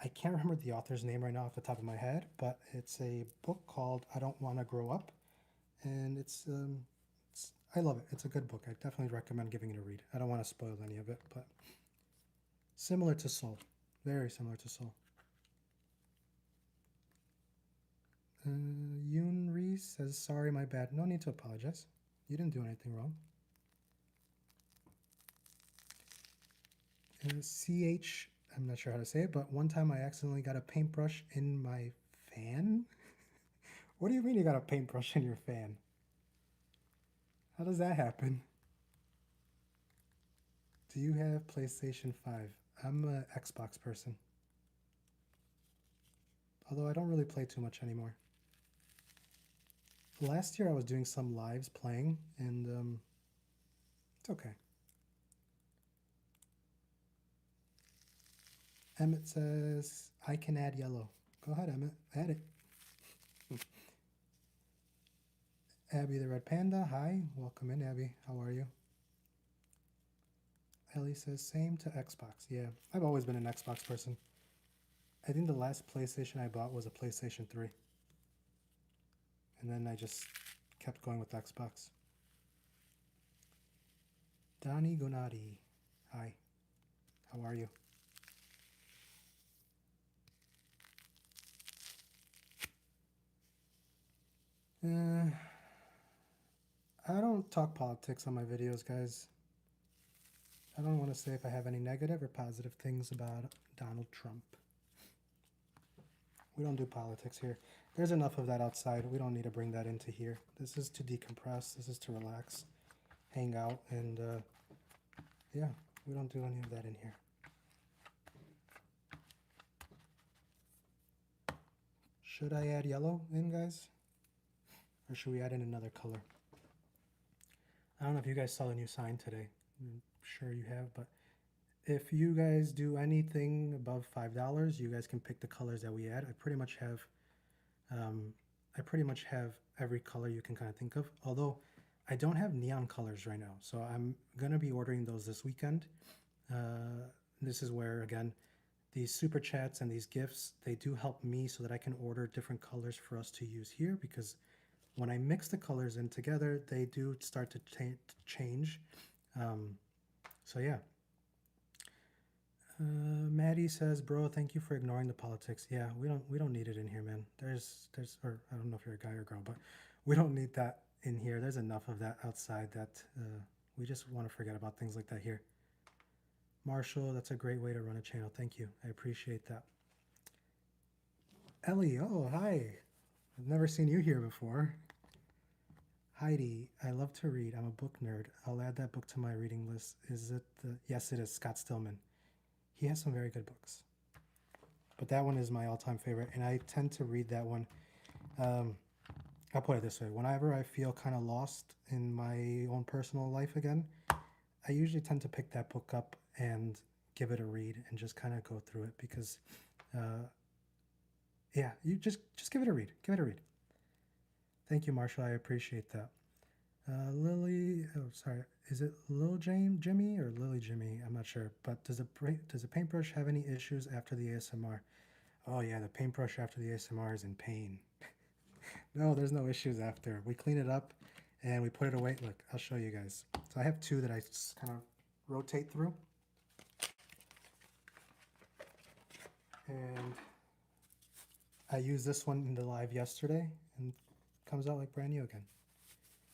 I can't remember the author's name right now off the top of my head, but it's a book called I Don't Want to Grow Up. And it's I love it. It's a good book. I definitely recommend giving it a read. I don't want to spoil any of it, but similar to Soul. Very similar to Soul. Yoon Reese says, sorry, my bad. No need to apologize. You didn't do anything wrong. CH, I'm not sure how to say it, but one time I accidentally got a paintbrush in my fan. What do you mean you got a paintbrush in your fan? How does that happen? Do you have PlayStation 5? I'm an Xbox person. Although I don't really play too much anymore. Last year I was doing some lives playing, and it's okay. Emmett says, I can add yellow. Go ahead, Emmett. Add it. Abby the Red Panda, hi. Welcome in, Abby. How are you? Ellie says, same to Xbox. Yeah, I've always been an Xbox person. I think the last PlayStation I bought was a PlayStation 3. And then I just kept going with Xbox. Donnie Gonati, hi. How are you? I don't talk politics on my videos, guys. I don't want to say if I have any negative or positive things about Donald Trump. We don't do politics here. There's enough of that outside. We don't need to bring that into here. This is to decompress. This is to relax, hang out, and yeah, we don't do any of that in here. Should I add yellow in, guys? Or should we add in another color? I don't know if you guys saw the new sign today. I'm sure you have, but if you guys do anything above $5, you guys can pick the colors that we add. Um, I pretty much have every color you can kind of think of. Although I don't have neon colors right now, so I'm gonna be ordering those this weekend. This is where again these super chats and these gifts, they do help me so that I can order different colors for us to use here, because when I mix the colors in together, they do start to change. Um, so yeah. Maddie says, "Bro, thank you for ignoring the politics." Yeah, we don't need it in here, man. Or I don't know if you're a guy or girl, but we don't need that in here. There's enough of that outside that we just want to forget about things like that here. Marshall, that's a great way to run a channel. Thank you. I appreciate that. Ellie, oh, hi. I've never seen you here before. Heidi, I love to read. I'm a book nerd. I'll add that book to my reading list. Is it the... Yes, it is. Scott Stillman. He has some very good books. But that one is my all-time favorite, and I tend to read that one. I'll put it this way. Whenever I feel kind of lost in my own personal life again, I usually tend to pick that book up and give it a read and just kind of go through it because, yeah, you just give it a read. Give it a read. Thank you, Marshall. I appreciate that. Lily, oh sorry, is it Lil Jimmy or Lily Jimmy? I'm not sure. But does a paintbrush have any issues after the ASMR? Oh yeah, the paintbrush after the ASMR is in pain. No, there's no issues after. We clean it up and we put it away. Look, I'll show you guys. So I have two that I just kind of rotate through. And I used this one in the live yesterday and it comes out like brand new again.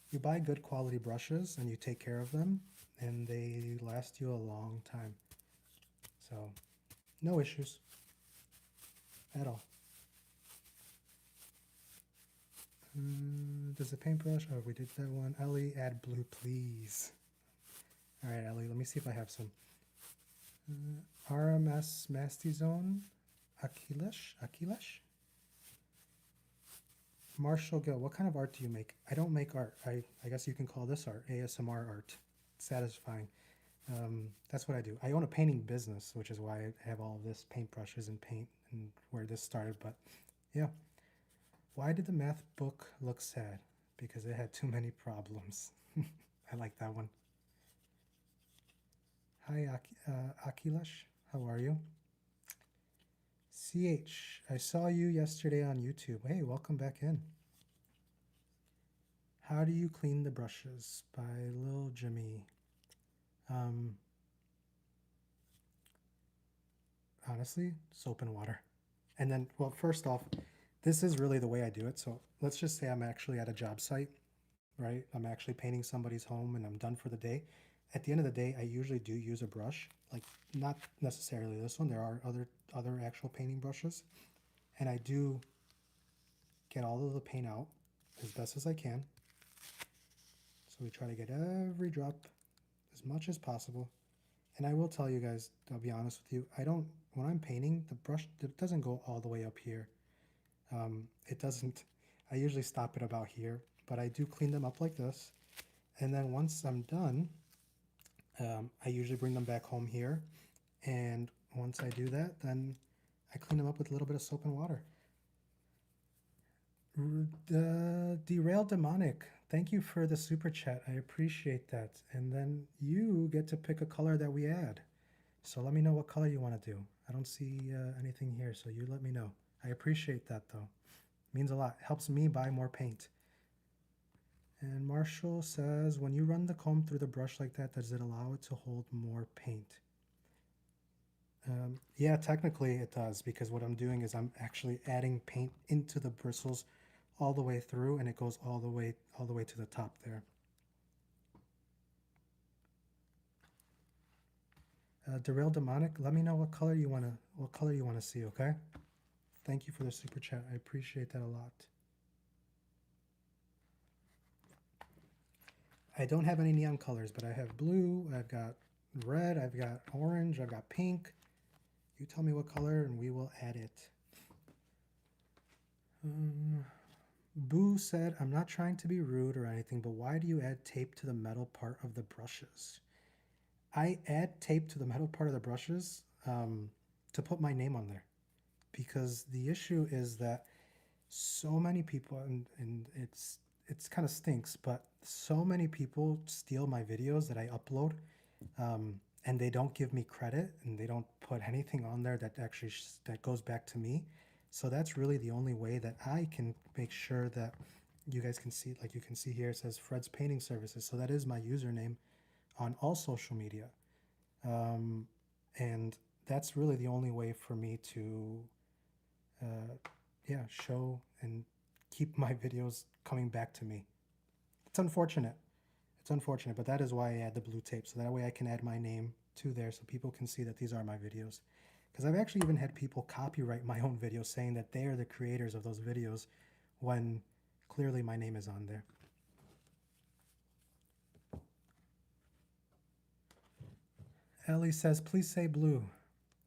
You buy good quality brushes and you take care of them and they last you a long time. So no issues at all. Does the paintbrush? Oh, we did that one. Ellie, add blue, please. All right, Ellie, let me see if I have some. RMS Mastizone, Akilesh? Marshall Gill, what kind of art do you make? I don't make art. I guess you can call this art, ASMR art. It's satisfying. That's what I do. I own a painting business, which is why I have all of this paintbrushes and paint and where this started. But yeah. Why did the math book look sad? Because it had too many problems. I like that one. Hi, Akilesh. How are you? CH, I saw you yesterday on YouTube. Hey, welcome back in. How do you clean the brushes? By Lil Jimmy. Honestly, soap and water. And then, well, first off, this is really the way I do it. So let's just say I'm actually at a job site, right? I'm actually painting somebody's home and I'm done for the day. At the end of the day, I usually do use a brush, like not necessarily this one. There are other actual painting brushes, and I do get all of the paint out as best as I can. So we try to get every drop as much as possible. And I will tell you guys, I'll be honest with you, when I'm painting, the brush, it doesn't go all the way up here. It doesn't, I usually stop it about here, but I do clean them up like this. And then once I'm done, I usually bring them back home here. And once I do that, then I clean them up with a little bit of soap and water. Derailed Demonic, thank you for the super chat. I appreciate that. And then you get to pick a color that we add. So let me know what color you want to do. I don't see anything here, so you let me know. I appreciate that though. It means a lot. It helps me buy more paint. And Marshall says, when you run the comb through the brush like that, does it allow it to hold more paint? Yeah, technically it does, because what I'm doing is I'm actually adding paint into the bristles all the way through, and it goes all the way to the top there. Derail Demonic, let me know what color you want to see, okay? Thank you for the super chat. I appreciate that a lot. I don't have any neon colors, but I have blue, I've got red, I've got orange, I've got pink. You tell me what color and we will add it. Boo said, I'm not trying to be rude or anything, but why do you add tape to the metal part of the brushes? I add tape to the metal part of the brushes to put my name on there, because the issue is that so many people, and it's kind of stinks, but so many people steal my videos that I upload, and they don't give me credit, and they don't put anything on there that actually that goes back to me. So that's really the only way that I can make sure that you guys can see. Like you can see here, it says Fred's Painting Services. So that is my username on all social media, and that's really the only way for me to yeah, show and keep my videos coming back to me. It's unfortunate. It's unfortunate, but that is why I add the blue tape, so that way I can add my name to there so people can see that these are my videos. Because I've actually even had people copyright my own videos saying that they are the creators of those videos when clearly my name is on there. Ellie says, please say blue.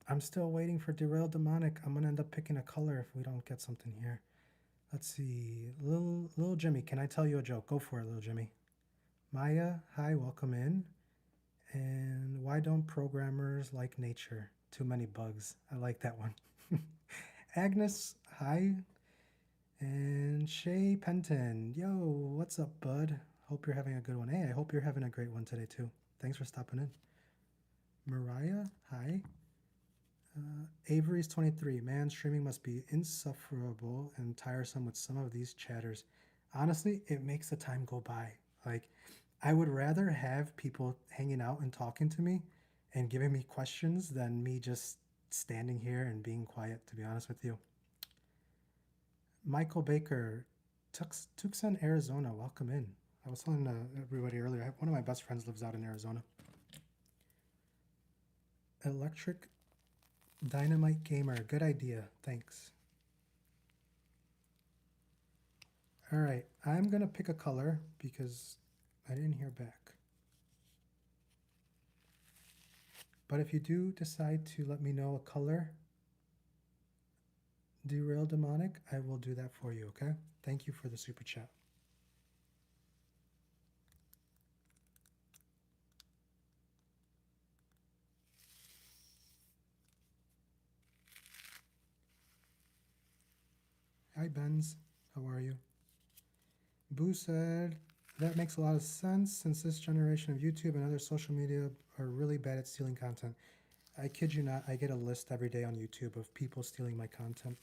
I'm still waiting for Derailed Demonic. I'm going to end up picking a color if we don't get something here. Let's see. Little Jimmy, can I tell you a joke? Go for it, little Jimmy. Maya, hi, welcome in. And why don't programmers like nature? Too many bugs. I like that one. Agnes, hi. And Shay Penton, yo, what's up, bud? Hope you're having a good one. Hey, I hope you're having a great one today, too. Thanks for stopping in. Mariah, hi. Avery's 23. Man, streaming must be insufferable and tiresome with some of these chatters. Honestly, it makes the time go by. Like, I would rather have people hanging out and talking to me and giving me questions than me just standing here and being quiet, to be honest with you. Michael Baker, Tucson, Arizona, welcome in. I was telling everybody earlier, one of my best friends lives out in Arizona. Electric Dynamite Gamer, good idea, thanks. All right, I'm gonna pick a color because I didn't hear back. But if you do decide to let me know a color, Derail Demonic, I will do that for you, okay? Thank you for the super chat. Hi, Benz. How are you? Boo said, that makes a lot of sense since this generation of YouTube and other social media are really bad at stealing content. I kid you not, I get a list every day on YouTube of people stealing my content.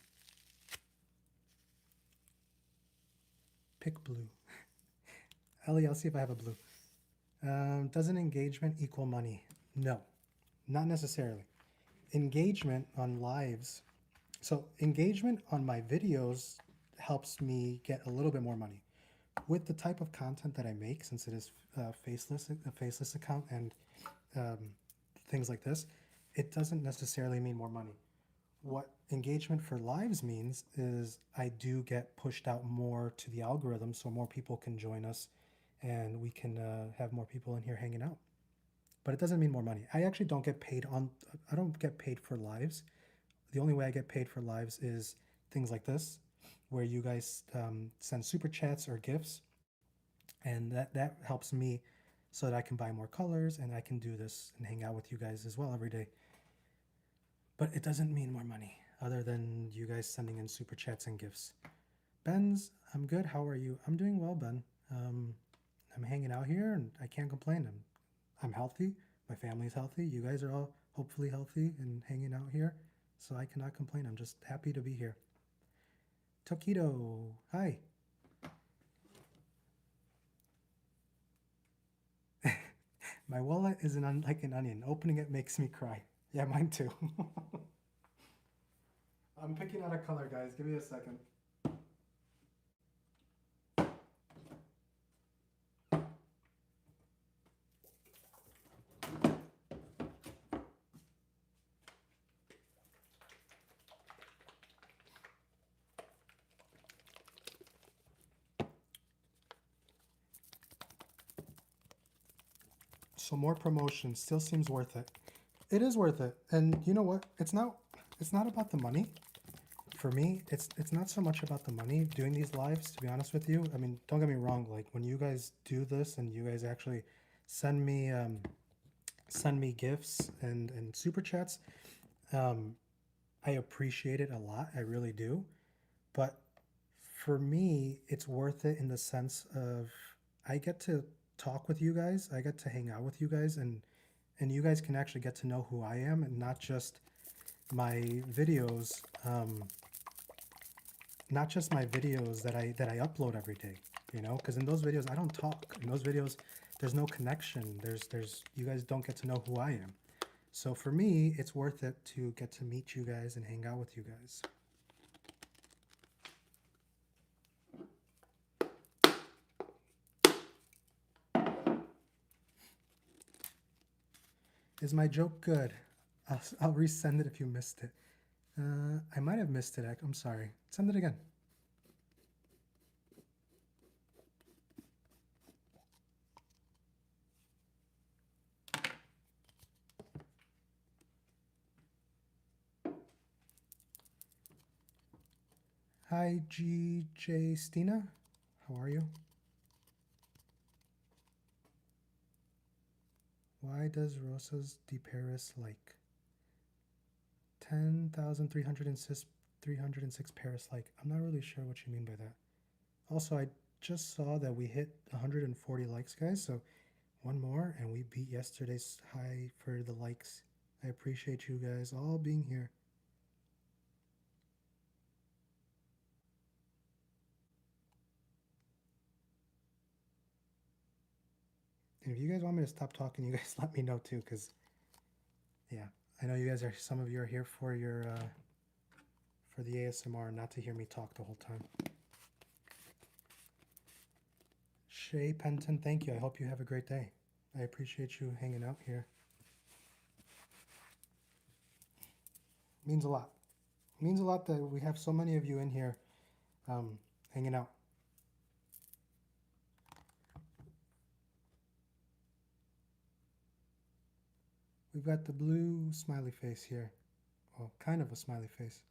Pick blue. Ellie, I'll see if I have a blue. Doesn't engagement equal money? No, not necessarily. Engagement on lives, so engagement on my videos helps me get a little bit more money. With the type of content that I make, since it is a faceless account and things like this, it doesn't necessarily mean more money. What engagement for lives means is I do get pushed out more to the algorithm, so more people can join us and we can have more people in here hanging out. But it doesn't mean more money. I actually don't get paid I don't get paid for lives. The only way I get paid for lives is things like this, where you guys send super chats or gifts, and that helps me so that I can buy more colors and I can do this and hang out with you guys as well every day. But it doesn't mean more money other than you guys sending in super chats and gifts. Ben's, I'm good. How are you? I'm doing well, Ben. I'm hanging out here and I can't complain. I'm healthy. My family's healthy. You guys are all hopefully healthy and hanging out here. So I cannot complain. I'm just happy to be here. Tokido, hi. My wallet is like an onion. Opening it makes me cry. Yeah, mine too. I'm picking out a color, guys. Give me a second. So more promotion still seems worth it. It is worth it. And you know what? It's not about the money. for me, it's not so much about the money doing these lives, to be honest with you. I mean, don't get me wrong, like when you guys do this and you guys actually send me gifts and super chats, um, I appreciate it a lot. I really do. But for me, it's worth it in the sense of I get to talk with you guys, I get to hang out with you guys, and you guys can actually get to know who I am and not just my videos. Not just my videos that I upload every day, you know, because in those videos I don't talk. In those videos, there's no connection. There's you guys don't get to know who I am. So for me, it's worth it to get to meet you guys and hang out with you guys. Is my joke good? I'll resend it if you missed it. I might have missed it. I'm sorry. Send it again. Hi, GJ Stina. How are you? Why does Rosas de Paris like 10,306 Paris like? I'm not really sure what you mean by that. Also, I just saw that we hit 140 likes, guys. So one more, and we beat yesterday's high for the likes. I appreciate you guys all being here. And if you guys want me to stop talking, you guys let me know too, because yeah, I know you guys are. Some of you are here for your for the ASMR, not to hear me talk the whole time. Shay Penton, thank you. I hope you have a great day. I appreciate you hanging out here. Means a lot. Means a lot that we have so many of you in here hanging out. We've got the blue smiley face here. Well, kind of a smiley face.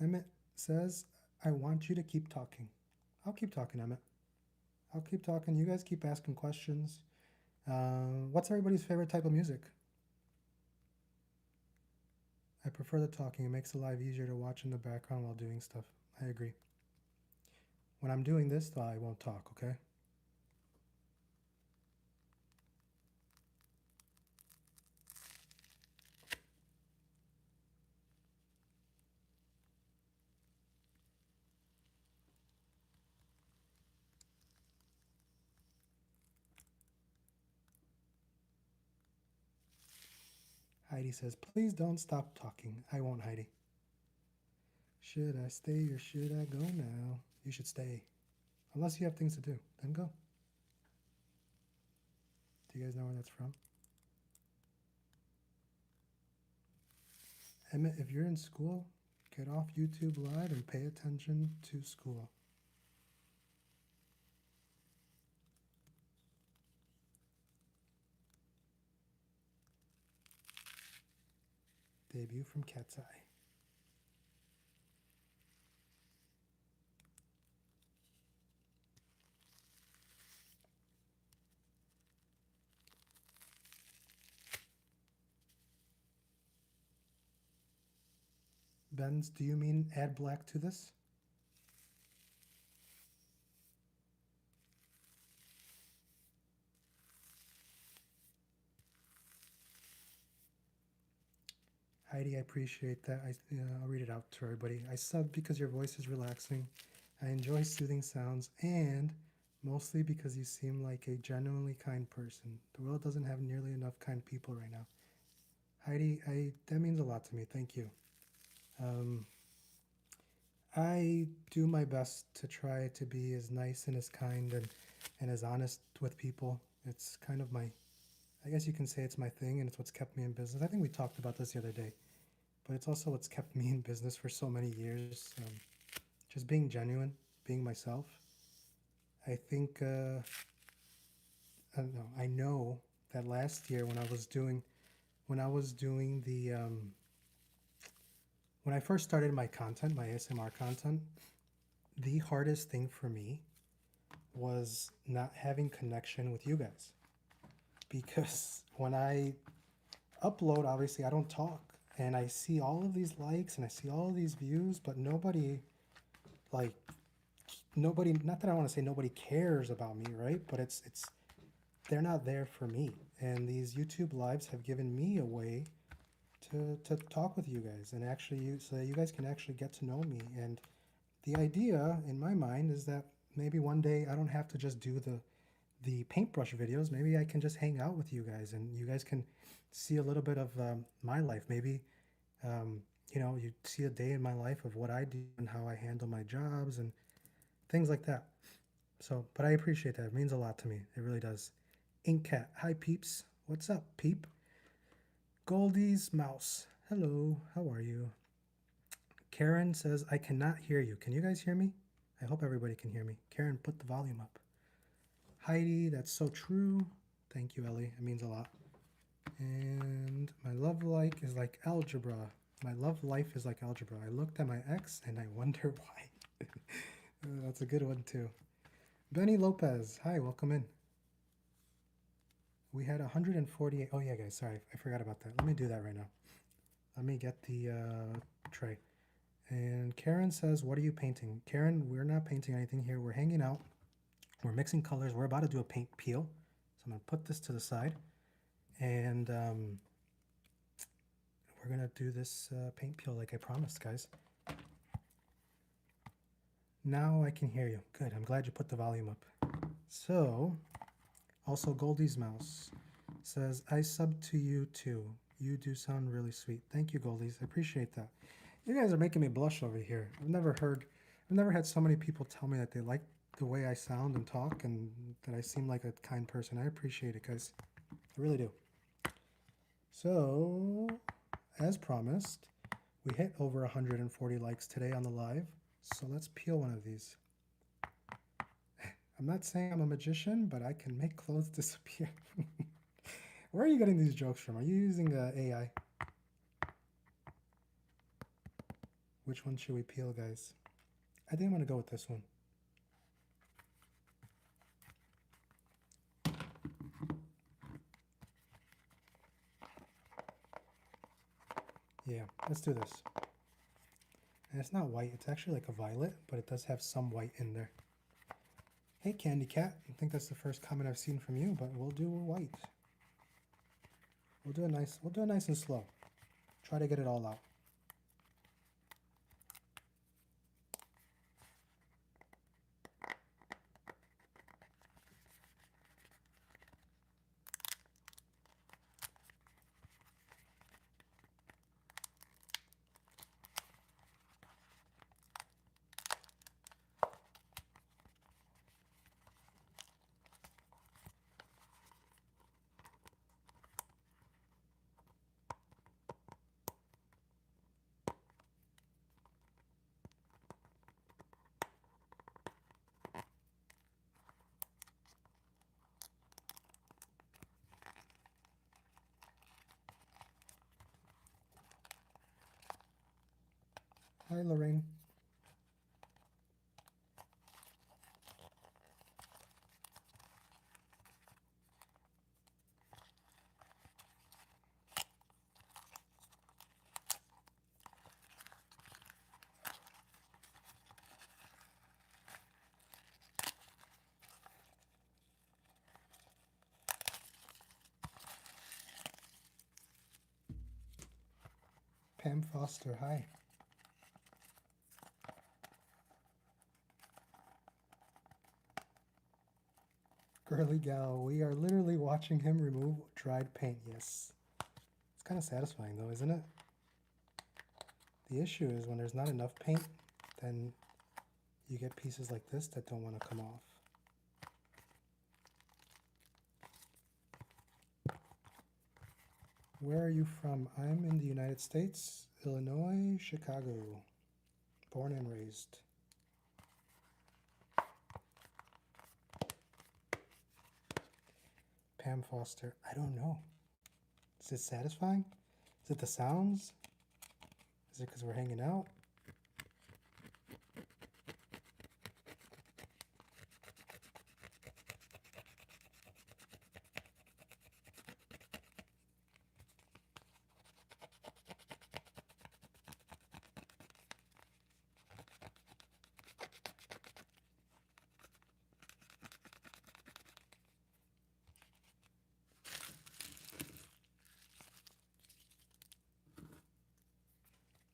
Emmett says, I want you to keep talking. I'll keep talking, Emmett. I'll keep talking. You guys keep asking questions. What's everybody's favorite type of music? I prefer the talking. It makes the live easier to watch in the background while doing stuff. I agree. When I'm doing this, though, I won't talk, okay? Heidi says, please don't stop talking. I won't, Heidi. Should I stay or should I go now? You should stay. Unless you have things to do, then go. Do you guys know where that's from? Emmett, if you're in school, get off YouTube Live and pay attention to school. Debut from Cat's Eye. Benz, do you mean add black to this? Heidi, I appreciate that. I'll read it out to everybody. I subbed because your voice is relaxing. I enjoy soothing sounds, and mostly because you seem like a genuinely kind person. The world doesn't have nearly enough kind people right now. Heidi, that means a lot to me. Thank you. I do my best to try to be as nice and as kind and as honest with people. It's kind of my, I guess you can say it's my thing, and it's what's kept me in business. I think we talked about this the other day, but it's also what's kept me in business for so many years. Just being genuine, being myself. I think, I don't know, I know that last year when I was doing the when I first started my content, my ASMR content, the hardest thing for me was not having connection with you guys. Because when I upload, obviously I don't talk, and I see all of these likes and I see all of these views, but nobody, like, nobody, not that I want to say nobody cares about me, right? But it's they're not there for me. And these YouTube lives have given me a way to talk with you guys and actually so that you guys can actually get to know me. And the idea in my mind is that maybe one day I don't have to just do the paintbrush videos. Maybe I can just hang out with you guys and you guys can see a little bit of my life. Maybe you know, you see a day in my life of what I do and how I handle my jobs and things like that. So, but I appreciate that. It means a lot to me. It really does. Ink Cat, hi peeps. What's up, peep? Goldie's Mouse, hello. How are you? Karen says, I cannot hear you. Can you guys hear me? I hope everybody can hear me. Karen, put the volume up. Heidi, that's so true. Thank you, Ellie. It means a lot. And my love life is like algebra. My love life is like algebra. I looked at my ex and I wonder why. That's a good one too. Benny Lopez, hi, welcome in. We had 148. Oh yeah, guys, sorry, I forgot about that. Let me do that right now. Let me get the tray. And Karen says, what are you painting? Karen, we're not painting anything here. We're hanging out. We're mixing colors. We're about to do a paint peel. So I'm going to put this to the side. And we're going to do this paint peel like I promised, guys. Now I can hear you. Good. I'm glad you put the volume up. So, also Goldie's Mouse says, I sub to you too. You do sound really sweet. Thank you, Goldies. I appreciate that. You guys are making me blush over here. I've never had so many people tell me that they like the way I sound and talk and that I seem like a kind person. I appreciate it, guys. I really do. So, as promised, we hit over 140 likes today on the live. So let's peel one of these. I'm not saying I'm a magician, but I can make clothes disappear. Where are you getting these jokes from? Are you using AI? Which one should we peel, guys? I think I'm going to go with this one. Yeah, let's do this. And it's not white, it's actually like a violet, but it does have some white in there. Hey, Candy Cat. I think that's the first comment I've seen from you, but we'll do white. We'll do it nice and slow. Try to get it all out. Hi, Lorraine. Pam Foster, hi. Girly gal, we are literally watching him remove dried paint. Yes. It's kind of satisfying though, isn't it? The issue is when there's not enough paint, then you get pieces like this that don't want to come off. Where are you from? I'm in the United States, Illinois, Chicago. Born and raised. Pam Foster. I don't know. Is it satisfying? Is it the sounds? Is it because we're hanging out?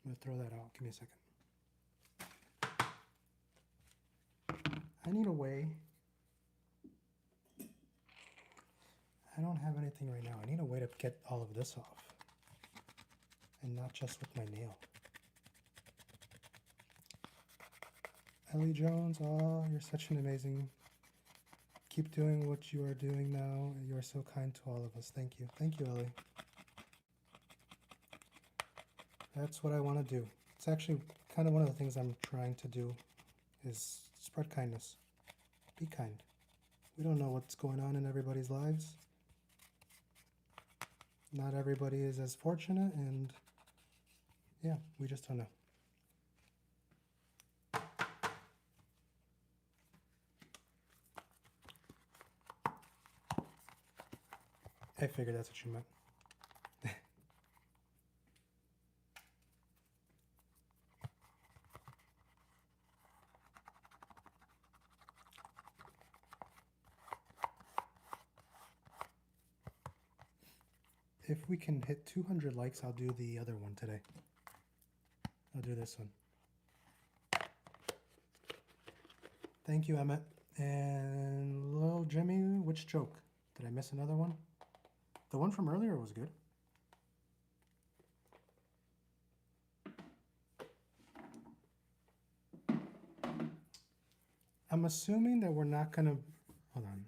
I'm gonna throw that out. Give me a second. I need a way. I don't have anything right now. I need a way to get all of this off. And not just with my nail. Ellie Jones, oh, you're such an amazing. Keep doing what you are doing now. You are so kind to all of us. Thank you. Thank you, Ellie. That's what I want to do. It's actually kind of one of the things I'm trying to do is spread kindness. Be kind. We don't know what's going on in everybody's lives. Not everybody is as fortunate, and yeah, we just don't know. I figured that's what you meant. If we can hit 200 likes, I'll do the other one today. I'll do this one. Thank you, Emmett. And little Jimmy, which joke? Did I miss another one? The one from earlier was good. I'm assuming that we're not gonna, hold on.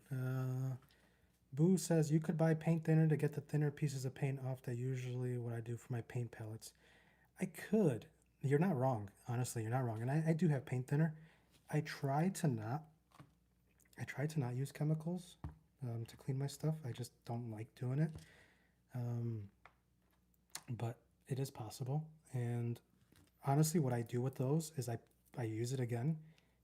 Boo says you could buy paint thinner to get the thinner pieces of paint off. That usually what I do for my paint palettes. I could. You're not wrong. Honestly, you're not wrong. And I do have paint thinner. I try to not use chemicals to clean my stuff. I just don't like doing it. But it is possible. And honestly, what I do with those is I use it again,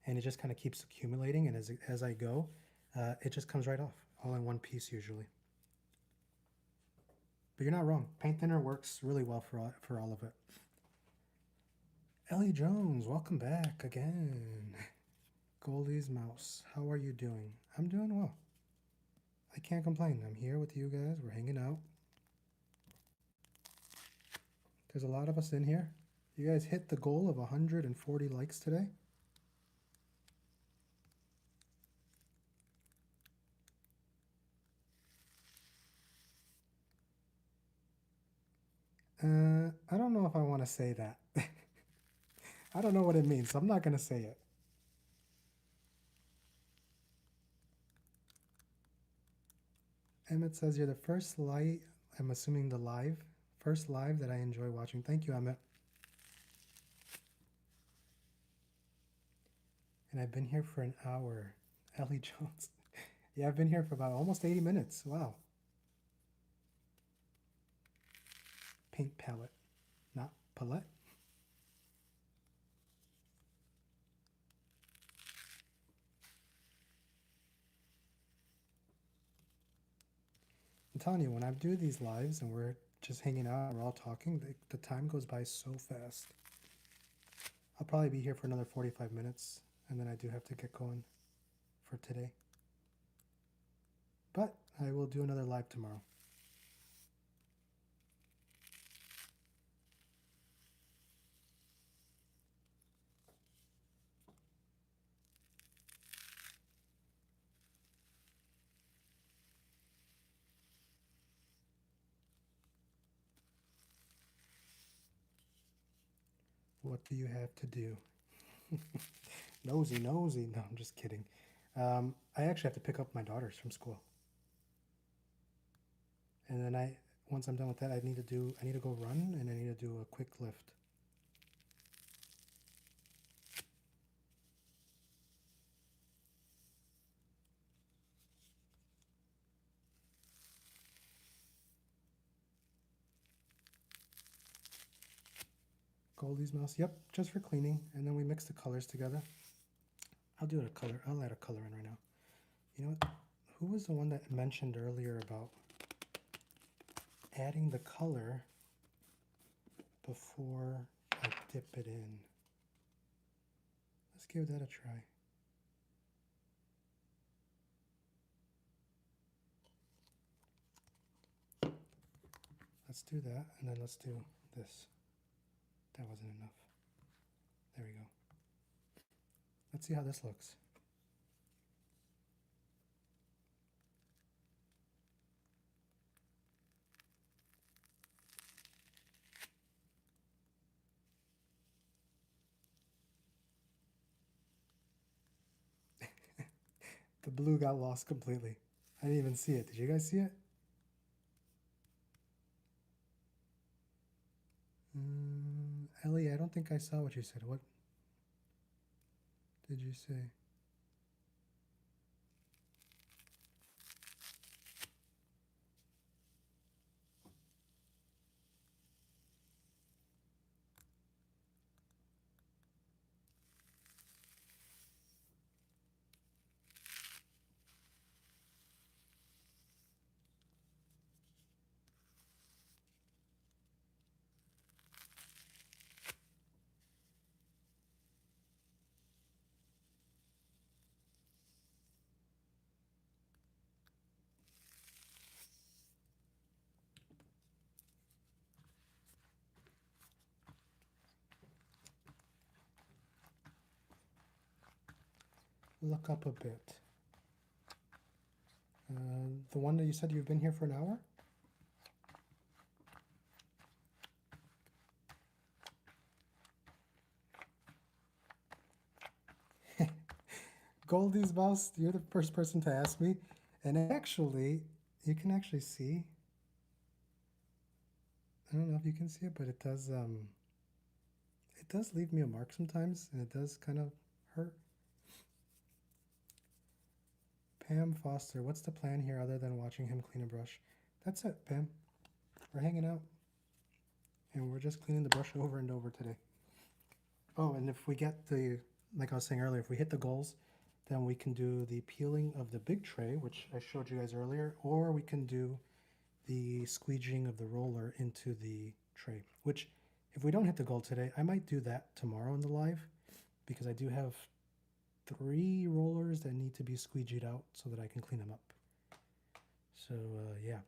and it just kind of keeps accumulating. And as I go, it just comes right off, all in one piece usually. But you're not wrong. Paint thinner works really well for all of it. Ellie Jones, welcome back again. Goldie's Mouse, how are you doing? I'm doing well. I can't complain. I'm here with you guys. We're hanging out. There's a lot of us in here. You guys hit the goal of 140 likes today. I don't know if I want to say that. I don't know what it means, so I'm not going to say it. Emmett says you're the first light, I'm assuming the first live that I enjoy watching. Thank you, Emmett. And I've been here for an hour. Ellie Jones. Yeah, I've been here for about almost 80 minutes. Wow. Paint palette, not palette. I'm telling you, when I do these lives and we're just hanging out, we're all talking, the time goes by so fast. I'll probably be here for another 45 minutes, and then I do have to get going for today. But I will do another live tomorrow. What do you have to do? Nosy. No, I'm just kidding. I actually have to pick up my daughters from school. And then once I'm done with that, I need to go run, and I need to do a quick lift. Goldie's mouse. Yep, just for cleaning. And then we mix the colors together. I'll do a color. I'll add a color in right now. You know what? Who was the one that mentioned earlier about adding the color before I dip it in? Let's give that a try. Let's do that, and then let's do this. That wasn't enough. There we go. Let's see how this looks. The blue got lost completely. I didn't even see it. Did you guys see it? Ellie, I don't think I saw what you said. What did you say? Look up a bit. The one that you said you've been here for an hour? Goldie's mouse, you're the first person to ask me. And actually, you can actually see. I don't know if you can see it, but it does leave me a mark sometimes, and it does kind of hurt. Pam Foster, what's the plan here other than watching him clean a brush? That's it, Pam. We're hanging out, and we're just cleaning the brush over and over today. Oh, and if we get the, like I was saying earlier, if we hit the goals, then we can do the peeling of the big tray, which I showed you guys earlier, or we can do the squeegeeing of the roller into the tray, which if we don't hit the goal today, I might do that tomorrow in the live, because I do have 3 rollers that need to be squeegeed out so that I can clean them up. So yeah.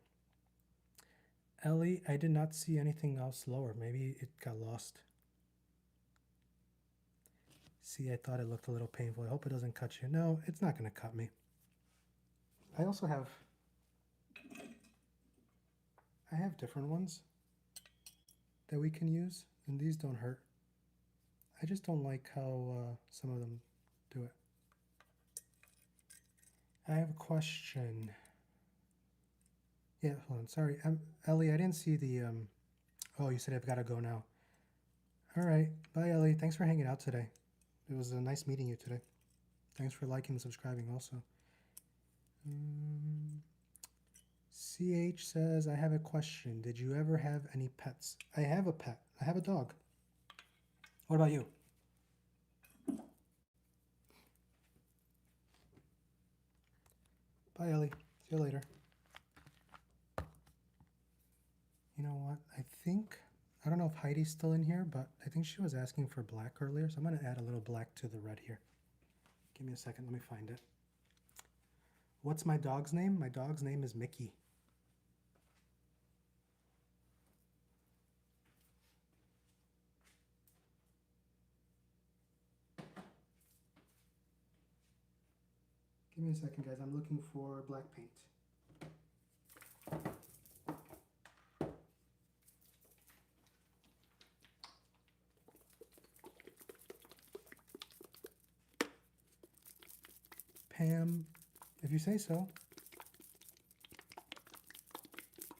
Ellie, I did not see anything else lower. Maybe it got lost. See, I thought it looked a little painful. I hope it doesn't cut you. No, it's not going to cut me. I also have different ones that we can use, and these don't hurt. I just don't like how some of them do it. I have a question. Yeah, hold on. Sorry, Ellie, I didn't see the... Oh, you said I've got to go now. All right. Bye, Ellie. Thanks for hanging out today. It was nice meeting you today. Thanks for liking and subscribing also. CH says, I have a question. Did you ever have any pets? I have a pet. I have a dog. What about you? Bye, Ellie. See you later. You know what? I don't know if Heidi's still in here, but I think she was asking for black earlier, so I'm going to add a little black to the red here. Give me a second. Let me find it. What's my dog's name? My dog's name is Mickey. Give me a second, guys. I'm looking for black paint. Pam, if you say so.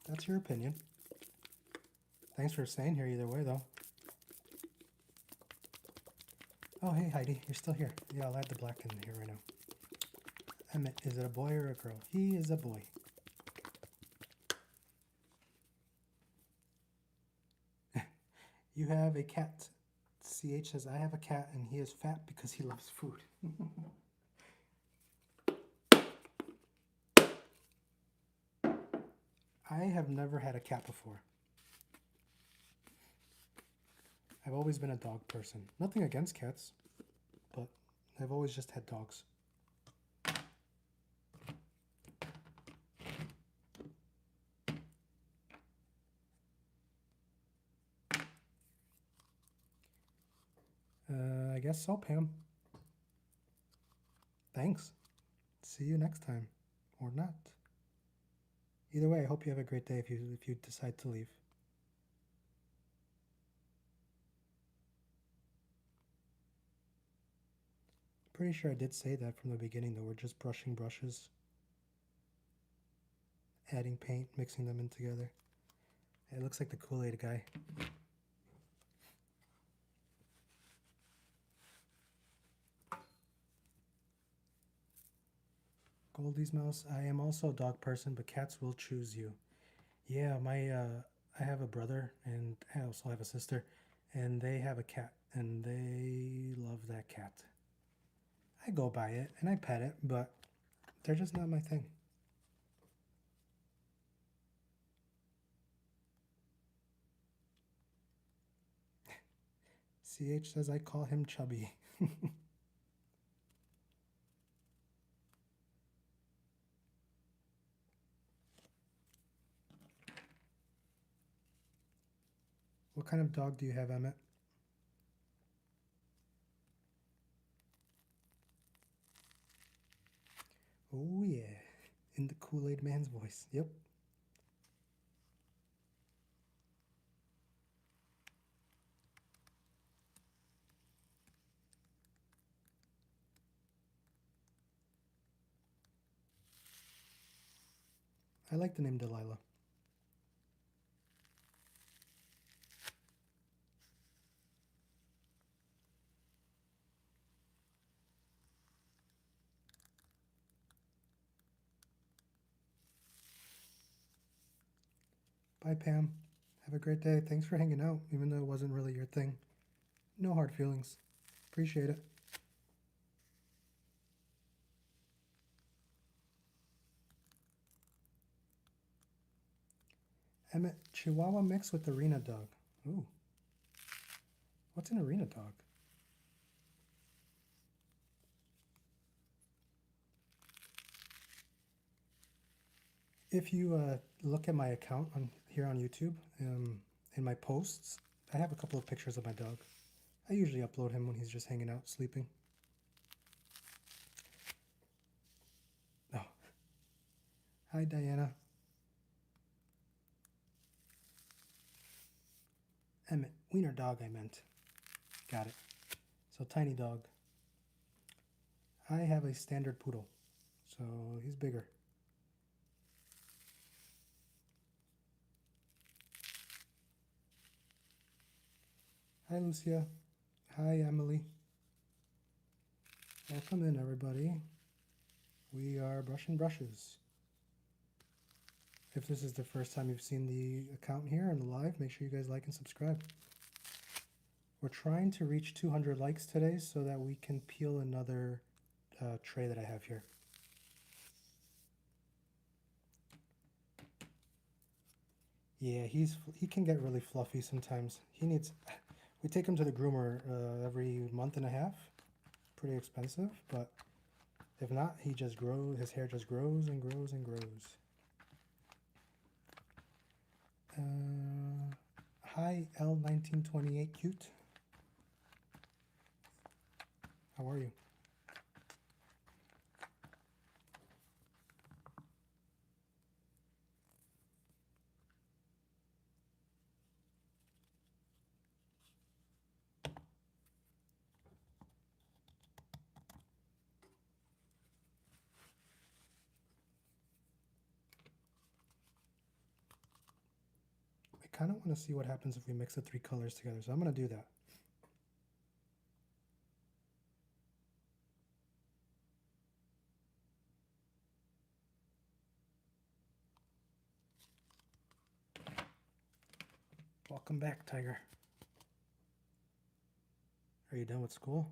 That's your opinion. Thanks for staying here either way, though. Oh, hey, Heidi. You're still here. Yeah, I'll add the black in here right now. Emmett, is it a boy or a girl? He is a boy. You have a cat. CH says, I have a cat and he is fat because he loves food. I have never had a cat before. I've always been a dog person. Nothing against cats, but I've always just had dogs. I guess so, Pam. Thanks. See you next time. Or not. Either way, I hope you have a great day if you decide to leave. Pretty sure I did say that from the beginning, though. We're just brushing brushes, adding paint, mixing them in together. It looks like the Kool-Aid guy. Goldie's mouse. I am also a dog person, but cats will choose you. Yeah, I have a brother and I also have a sister, and they have a cat, and they love that cat. I go by it and I pet it, but they're just not my thing. CH says I call him Chubby. What kind of dog do you have, Emmett? Oh yeah, in the Kool-Aid man's voice. Yep. I like the name Delilah. Bye, Pam. Have a great day. Thanks for hanging out, even though it wasn't really your thing. No hard feelings. Appreciate it. Emmett, Chihuahua mix with arena dog. Ooh. What's an arena dog? If you look at my account here on YouTube, in my posts, I have a couple of pictures of my dog. I usually upload him when he's just hanging out, sleeping. Oh. Hi, Diana. Emmett, wiener dog I meant. Got it. So, tiny dog. I have a standard poodle, so he's bigger. Hi, Lucia. Hi, Emily. Welcome in, everybody. We are brushing brushes. If this is the first time you've seen the account here and the live, make sure you guys like and subscribe. We're trying to reach 200 likes today so that we can peel another tray that I have here. Yeah, he can get really fluffy sometimes. We take him to the groomer every month and a half. Pretty expensive, but if not, his hair just grows and grows and grows. Hi, L1928 Cute. How are you? I kind of want to see what happens if we mix the three colors together, so I'm going to do that. Welcome back, Tiger. Are you done with school?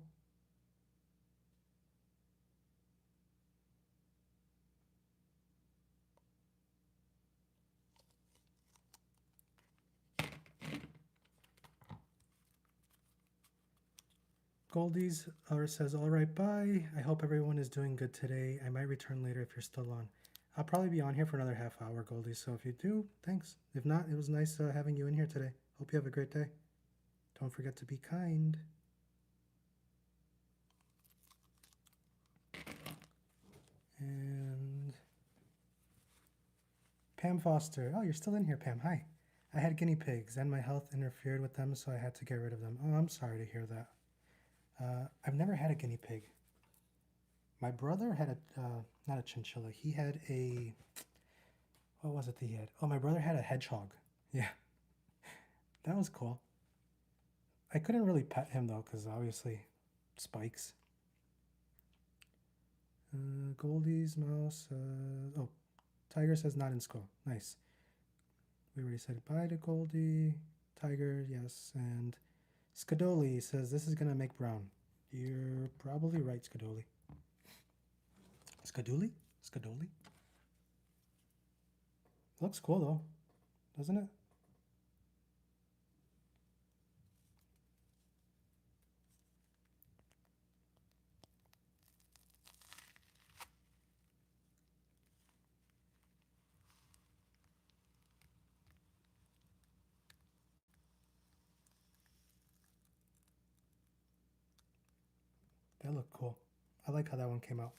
Goldie's says, all right, bye. I hope everyone is doing good today. I might return later if you're still on. I'll probably be on here for another half hour, Goldie. So if you do, thanks. If not, it was nice having you in here today. Hope you have a great day. Don't forget to be kind. And Pam Foster. Oh, you're still in here, Pam. Hi. I had guinea pigs and my health interfered with them, so I had to get rid of them. Oh, I'm sorry to hear that. I've never had a guinea pig. My brother had not a chinchilla. He had a, what was it that he had? Oh, my brother had a hedgehog. Yeah, that was cool. I couldn't really pet him though, because obviously spikes. Goldie's mouse. Oh, Tiger says not in school. Nice. We already said bye to Goldie. Tiger, yes. And Skadoli says this is going to make brown. You're probably right, Skadoli. Skaduli? Skadoli? Looks cool though, doesn't it? That looked cool. I like how that one came out.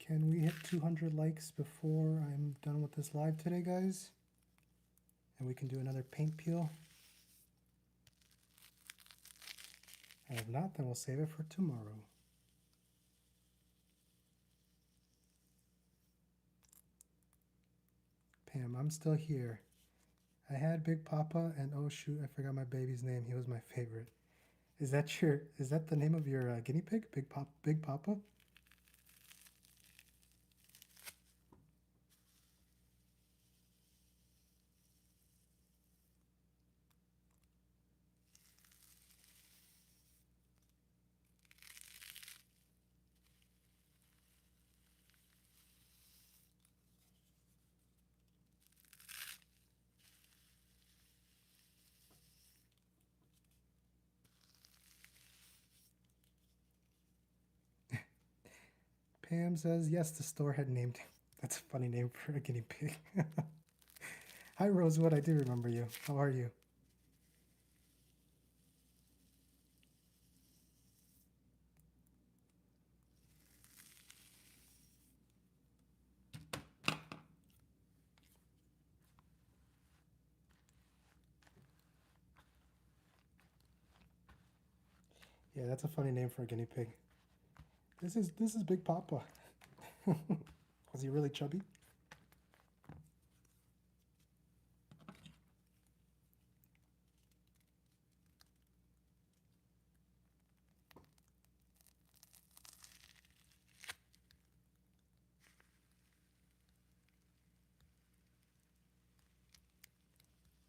Can we hit 200 likes before I'm done with this live today, guys? And we can do another paint peel. And if not, then we'll save it for tomorrow. Pam, I'm still here. I had Big Papa, and oh shoot, I forgot my baby's name. He was my favorite. Is that the name of your guinea pig? Big Papa? Pam says, yes, the store had named him. That's a funny name for a guinea pig. Hi, Rosewood. I do remember you. How are you? Yeah, that's a funny name for a guinea pig. This is Big Papa. Was he really chubby?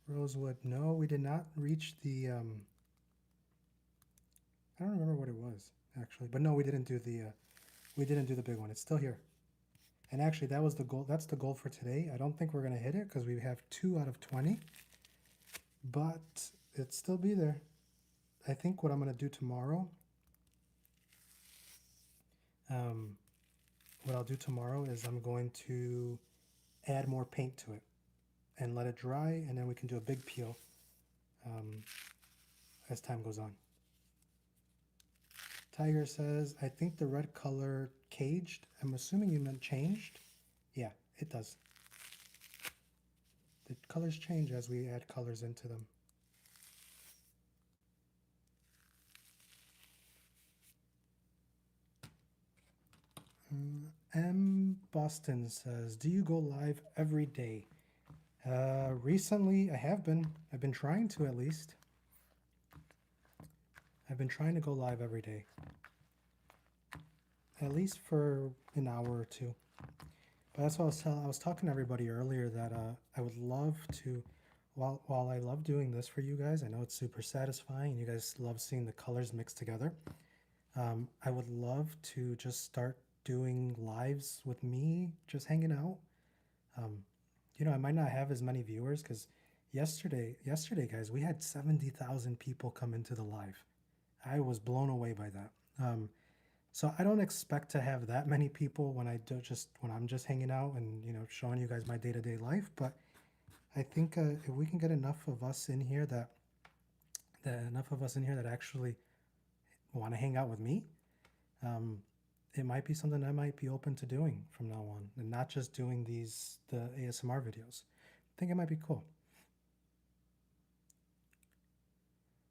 Rosewood. No, we did not reach the I don't remember what it was actually, but no, we didn't do the big one. It's still here. And actually, that was the goal. That's the goal for today. I don't think we're gonna hit it because we have 2 out of 20, but it'd still be there. I think what I'm gonna do tomorrow, what I'll do tomorrow is I'm going to add more paint to it and let it dry, and then we can do a big peel as time goes on. Tiger says, I think the red color caged. I'm assuming you meant changed. Yeah, it does. The colors change as we add colors into them. M. Boston says, do you go live every day? Recently, I have been. I've been trying to at least. I've been trying to go live every day. At least for an hour or two. But that's what I was talking to everybody earlier that I would love to, while I love doing this for you guys, I know it's super satisfying. You guys love seeing the colors mixed together. I would love to just start doing lives with me, just hanging out. You know, I might not have as many viewers because yesterday, guys, we had 70,000 people come into the live. I was blown away by that. So I don't expect to have that many people when I'm just hanging out and, you know, showing you guys my day-to-day life. But I think if we can get enough of us in here that actually want to hang out with me, it might be something I might be open to doing from now on, and not just doing the ASMR videos. I think it might be cool.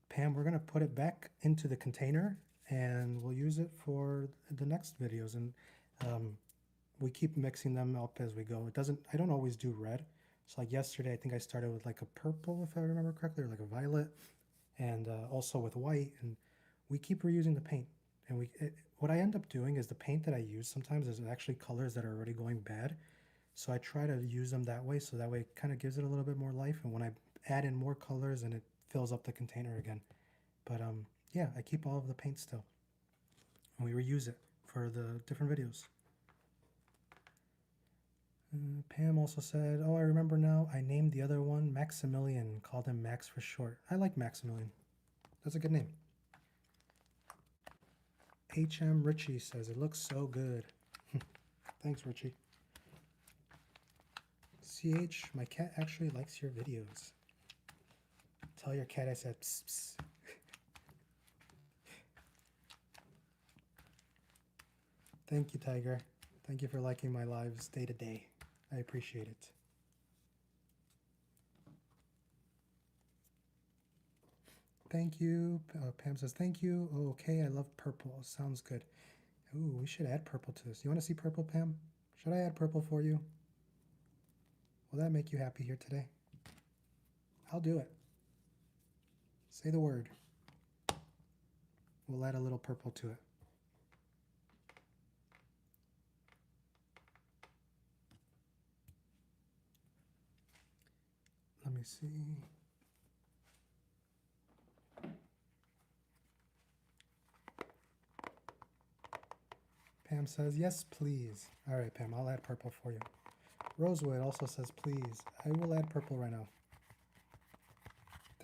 Pam, we're gonna put it back into the container and we'll use it for the next videos, and we keep mixing them up as we go. I don't always do red. So like yesterday, I think I started with like a purple, if I remember correctly, or like a violet, and also with white, and we keep reusing the paint. And what I end up doing is the paint that I use sometimes is actually colors that are already going bad. So I try to use them that way, so that way it kind of gives it a little bit more life, and when I add in more colors, and it fills up the container again. But yeah, I keep all of the paint still, and we reuse it for the different videos. Pam also said, oh, I remember now, I named the other one Maximilian, called him Max for short. I like Maximilian. That's a good name. HM Richie says, it looks so good. Thanks, Richie. CH, my cat actually likes your videos. Tell your cat I said psst, psst. Thank you, Tiger. Thank you for liking my lives day to day. I appreciate it. Thank you. Pam says, thank you. Oh, okay, I love purple. Sounds good. Ooh, we should add purple to this. You want to see purple, Pam? Should I add purple for you? Will that make you happy here today? I'll do it. Say the word. We'll add a little purple to it. Let me see. Pam says, yes, please. All right, Pam, I'll add purple for you. Rosewood also says, please. I will add purple right now.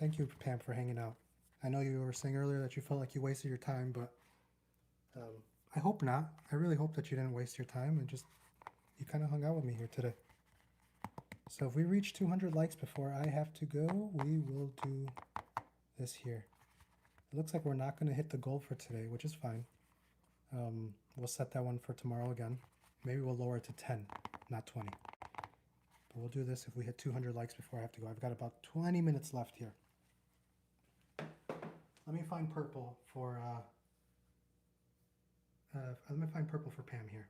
Thank you, Pam, for hanging out. I know you were saying earlier that you felt like you wasted your time, but I hope not. I really hope that you didn't waste your time and you kind of hung out with me here today. So if we reach 200 likes before I have to go, we will do this here. It looks like we're not going to hit the goal for today, which is fine. We'll set that one for tomorrow again. Maybe we'll lower it to 10, not 20. But we'll do this if we hit 200 likes before I have to go. I've got about 20 minutes left here. Let me find purple for Pam here.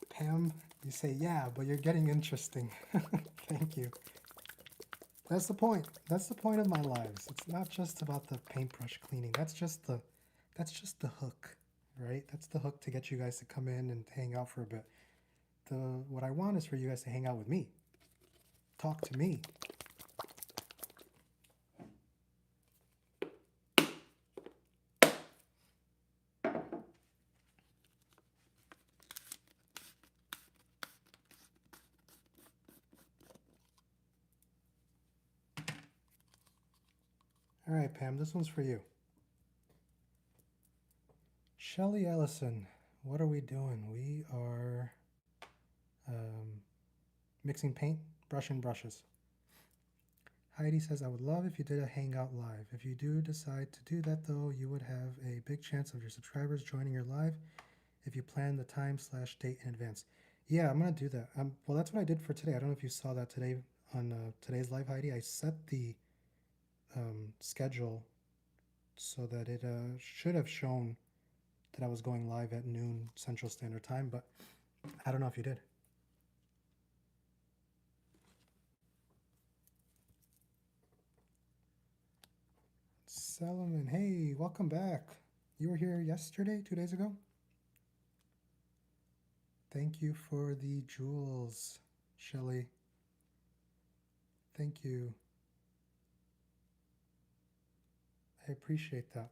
Pam, you say, yeah, but you're getting interesting. Thank you. That's the point. That's the point of my lives. It's not just about the paintbrush cleaning. That's just the hook, right? That's the hook to get you guys to come in and hang out for a bit. What I want is for you guys to hang out with me. Talk to me. All right, Pam, this one's for you. Shelly Ellison, what are we doing? We are mixing paint, brushing brushes. Heidi says, I would love if you did a Hangout live. If you do decide to do that, though, you would have a big chance of your subscribers joining your live if you plan the time/date in advance. Yeah, I'm going to do that. Well, that's what I did for today. I don't know if you saw that today on today's live, Heidi, I set the schedule so that it should have shown that I was going live at noon Central Standard Time, but I don't know if you did. Solomon, hey, welcome back. You were here yesterday, 2 days ago? Thank you for the jewels, Shelly. Thank you. I appreciate that.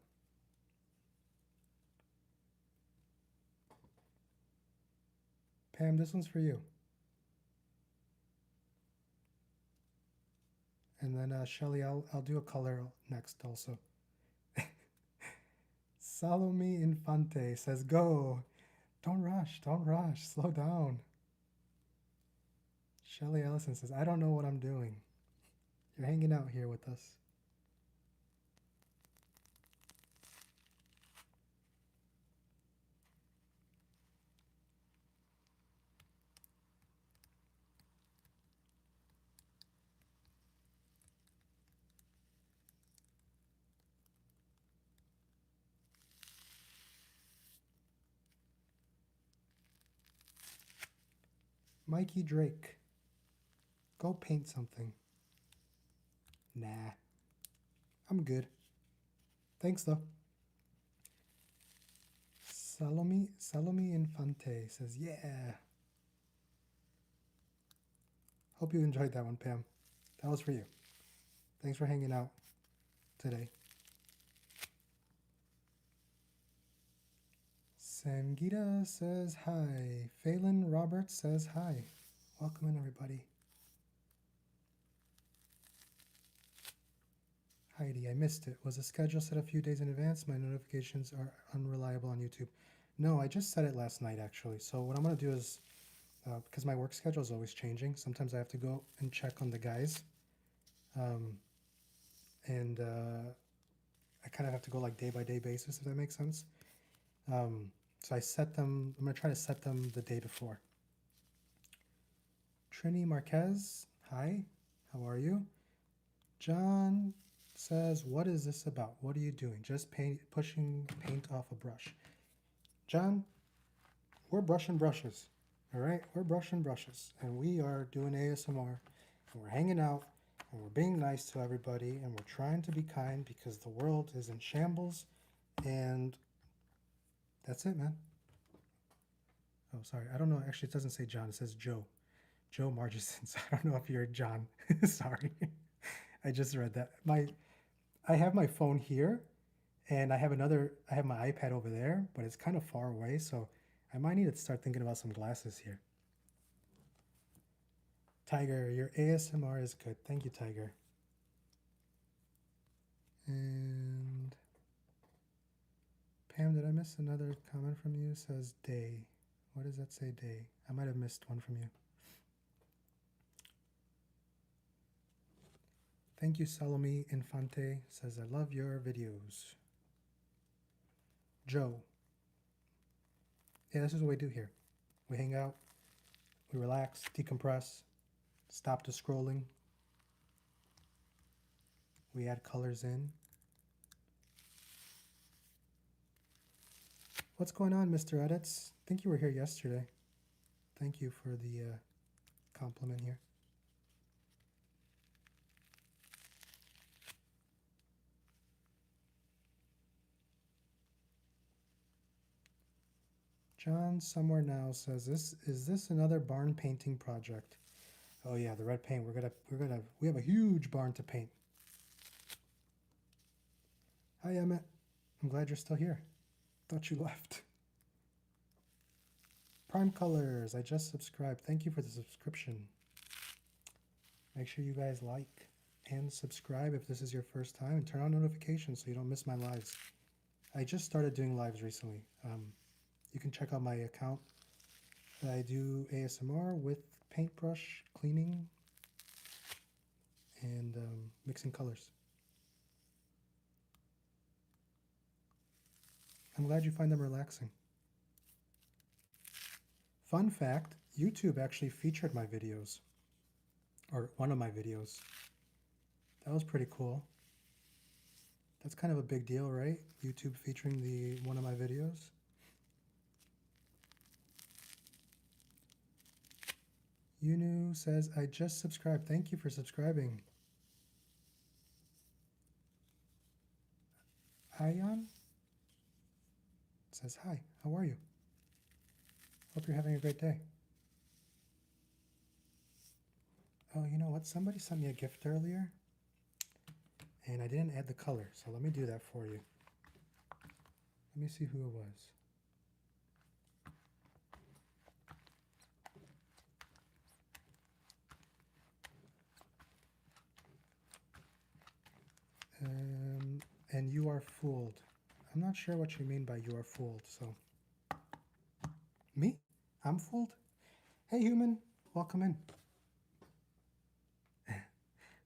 Pam, this one's for you. And then Shelly, I'll do a color next also. Salome Infante says, go. Don't rush, slow down. Shelly Ellison says, I don't know what I'm doing. You're hanging out here with us. Mikey Drake, go paint something. Nah, I'm good. Thanks though. Salome Infante says, yeah. Hope you enjoyed that one, Pam. That was for you. Thanks for hanging out today. Sangita says hi. Phelan Roberts says hi. Welcome in, everybody. Heidi, I missed it. Was the schedule set a few days in advance? My notifications are unreliable on YouTube. No, I just set it last night, actually. So what I'm going to do is, because my work schedule is always changing, sometimes I have to go and check on the guys. And I kind of have to go like day by day basis, if that makes sense. So I set them, I'm going to try to set them the day before. Trini Marquez, hi, how are you? John says, what is this about? What are you doing? Just pushing paint off a brush. John, we're brushing brushes, all right? We're brushing brushes, and we are doing ASMR, and we're hanging out, and we're being nice to everybody, and we're trying to be kind because the world is in shambles, and that's it, man. Oh, sorry. I don't know. Actually, it doesn't say John. It says Joe. Joe Margison. So I don't know if you're John. Sorry. I just read that. I have my phone here, and I have my iPad over there, but it's kind of far away, so I might need to start thinking about some glasses here. Tiger, your ASMR is good. Thank you, Tiger. And Pam, did I miss another comment from you? It says day. What does that say, day? I might have missed one from you. Thank you, Salome Infante. Says, I love your videos. Joe. Yeah, this is what we do here. We hang out, we relax, decompress, stop the scrolling. We add colors in. What's going on, Mr. Edits? I think you were here yesterday. Thank you for the compliment here. John somewhere now says, is this another barn painting project? Oh yeah, the red paint. We have a huge barn to paint. Hi Emmett. I'm glad you're still here. Thought you left. Prime Colors, I just subscribed. Thank you for the subscription. Make sure you guys like and subscribe if this is your first time, and turn on notifications so you don't miss my lives. I just started doing lives recently. You can check out my account. I do ASMR with paintbrush cleaning and mixing colors. I'm glad you find them relaxing. Fun fact, YouTube actually featured my videos. or one of my videos. That was pretty cool. That's kind of a big deal, right? YouTube featuring one of my videos. Yunu says, I just subscribed. Thank you for subscribing. Ayan says, hi, how are you? Hope you're having a great day. Oh, you know what? Somebody sent me a gift earlier, and I didn't add the color, so let me do that for you. Let me see who it was. And you are fooled. I'm not sure what you mean by you are fooled, so. Me? I'm fooled? Hey, human, welcome in.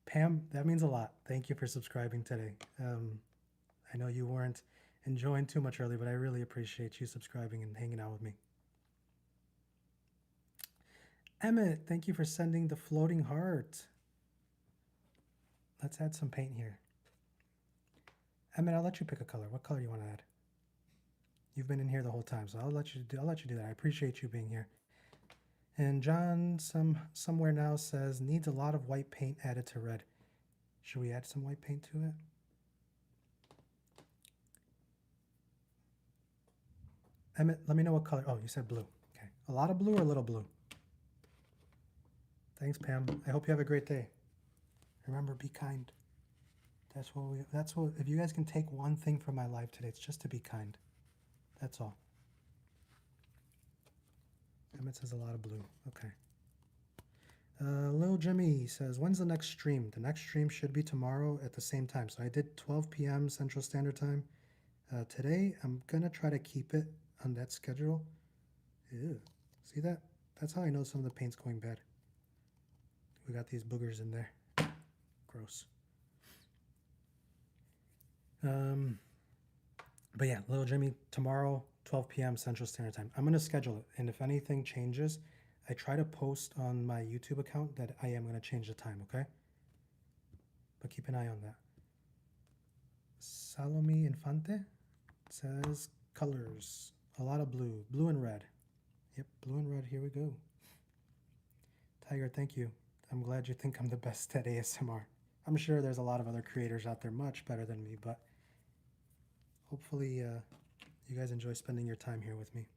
Pam, that means a lot. Thank you for subscribing today. I know you weren't enjoying too much early, but I really appreciate you subscribing and hanging out with me. Emmett, thank you for sending the floating heart. Let's add some paint here. Emmett, I'll let you pick a color. What color do you want to add? You've been in here the whole time, so I'll let you do that. I appreciate you being here. And John somewhere now says, needs a lot of white paint added to red. Should we add some white paint to it? Emmett, let me know what color. Oh, you said blue. Okay. A lot of blue or a little blue? Thanks, Pam. I hope you have a great day. Remember, be kind. That's what, if you guys can take one thing from my life today, it's just to be kind. That's all. Emmett says a lot of blue. Okay. Lil Jimmy says, when's the next stream? The next stream should be tomorrow at the same time. So I did 12 p.m. Central Standard Time. Today, I'm going to try to keep it on that schedule. Ew. See that? That's how I know some of the paint's going bad. We got these boogers in there. Gross. But yeah, Little Jimmy, tomorrow, 12 p.m. Central Standard Time. I'm going to schedule it. And if anything changes, I try to post on my YouTube account that I am going to change the time, okay? But keep an eye on that. Salome Infante says colors. A lot of blue. Blue and red. Yep, blue and red. Here we go. Tiger, thank you. I'm glad you think I'm the best at ASMR. I'm sure there's a lot of other creators out there much better than me, but hopefully you guys enjoy spending your time here with me.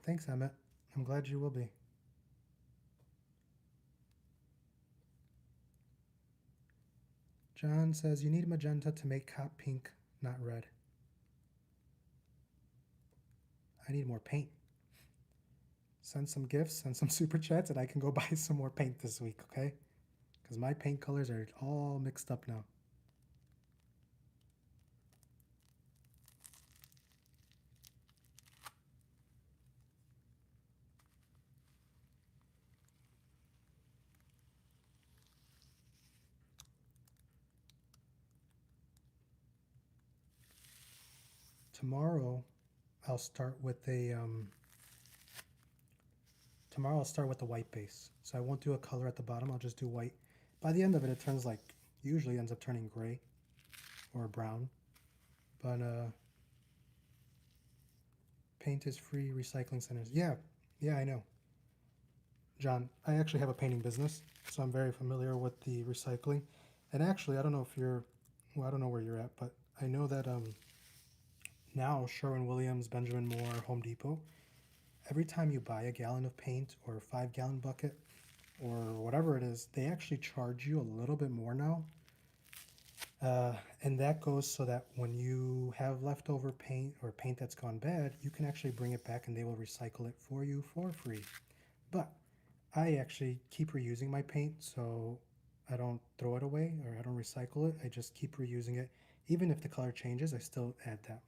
Thanks, Emmett. I'm glad you will be. John says, you need magenta to make hot pink, not red. I need more paint. Send some gifts, send some super chats, and I can go buy some more paint this week, okay? Because my paint colors are all mixed up now. Tomorrow, I'll start with a white base. So I won't do a color at the bottom. I'll just do white. By the end of it, it turns like, usually ends up turning gray or brown. But paint is free, recycling centers. Yeah, I know. John, I actually have a painting business, so I'm very familiar with the recycling. And actually, I don't know if you're, well, I don't know where you're at, but I know that now Sherwin-Williams, Benjamin Moore, Home Depot, every time you buy a gallon of paint or a 5-gallon bucket or whatever it is, they actually charge you a little bit more now. And that goes so that when you have leftover paint or paint that's gone bad, you can actually bring it back and they will recycle it for you for free. But I actually keep reusing my paint, so I don't throw it away or I don't recycle it. I just keep reusing it. Even if the color changes, I still add that.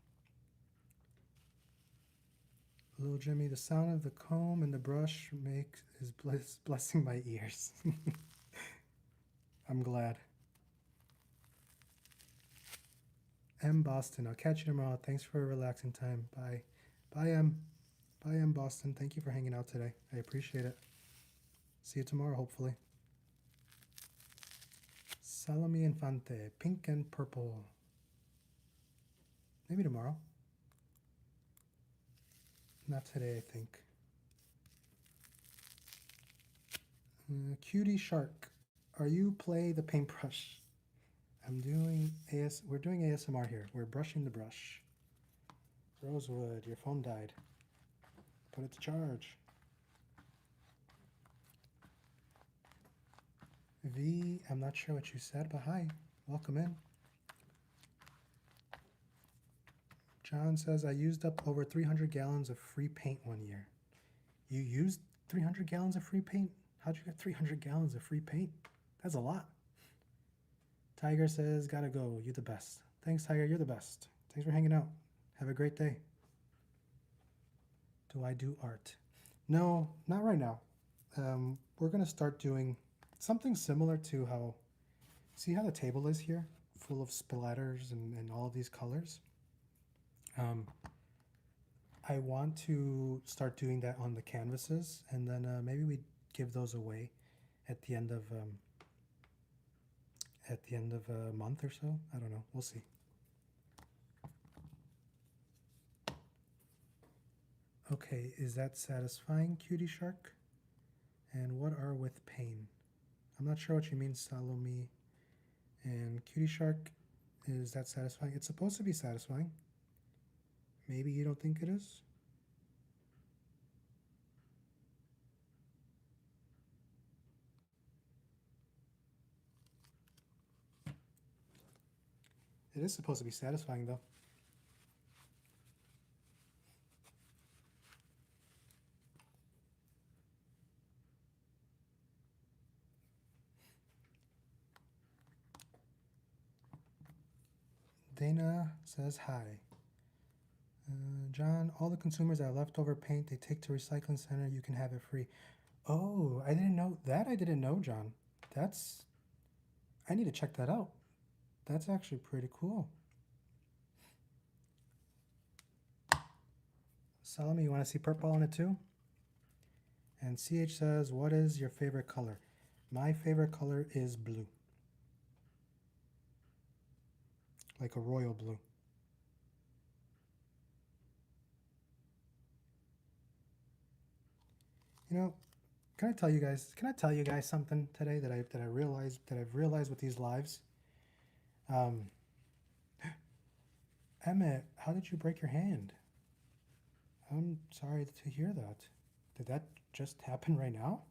Little Jimmy, the sound of the comb and the brush is blessing my ears. I'm glad. M. Boston, I'll catch you tomorrow. Thanks for a relaxing time. Bye. Bye, M. Bye, M. Boston. Thank you for hanging out today. I appreciate it. See you tomorrow, hopefully. Salome Infante, pink and purple. Maybe tomorrow. Not today, I think. Cutie Shark, are you play the paintbrush? We're doing ASMR here. We're brushing the brush. Rosewood, your phone died. Put it to charge. V, I'm not sure what you said, but hi, welcome in. John says, I used up over 300 gallons of free paint one year. You used 300 gallons of free paint? How'd you get 300 gallons of free paint? That's a lot. Tiger says, gotta go, you're the best. Thanks, Tiger, you're the best. Thanks for hanging out. Have a great day. Do I do art? No, not right now. We're gonna start doing something similar to how, see how the table is here? Full of splatters and all of these colors. I want to start doing that on the canvases, and then maybe we give those away at the end of a month or so. I don't know. We'll see. Okay, is that satisfying, Cutie Shark? And what are with pain? I'm not sure what you mean, Salome. And Cutie Shark, is that satisfying? It's supposed to be satisfying. Maybe you don't think it is? It is supposed to be satisfying, though. Dana says hi. John, all the consumers that have leftover paint they take to recycling center, you can have it free. Oh, I didn't know that. I didn't know, John. I need to check that out. That's actually pretty cool. Salome, you want to see purple on it too? And CH says, what is your favorite color? My favorite color is blue. Like a royal blue. You know, can I tell you guys something today that I've realized with these lives? Emmett, how did you break your hand? I'm sorry to hear that. Did that just happen right now?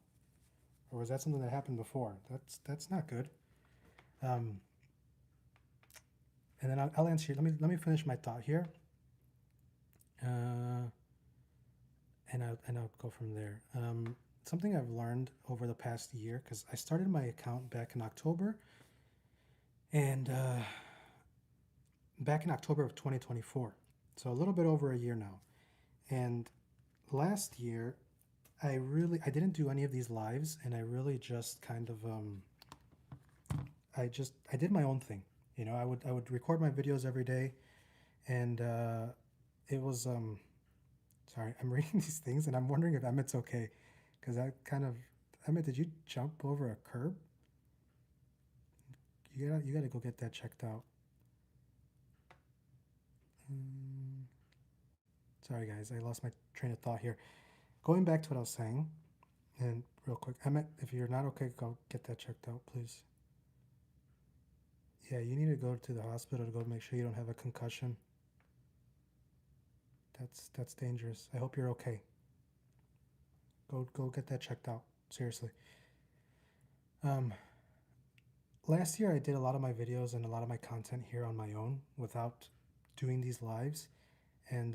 Or was that something that happened before? That's not good. And then I'll answer you. Let me finish my thought here. And I'll go from there. Something I've learned over the past year, because I started my account back in October, and back in October of 2024, so a little bit over a year now. And last year, I didn't do any of these lives, and I really just kind of I did my own thing. You know, I would record my videos every day, and it was sorry, I'm reading these things, and I'm wondering if Emmett's okay, because Emmett, did you jump over a curb? You gotta go get that checked out. Sorry guys, I lost my train of thought here. Going back to what I was saying, and real quick, Emmett, if you're not okay, go get that checked out, please. Yeah, you need to go to the hospital to go make sure you don't have a concussion. That's dangerous. I hope you're okay. Go get that checked out. Seriously. Last year I did a lot of my videos and a lot of my content here on my own without doing these lives, and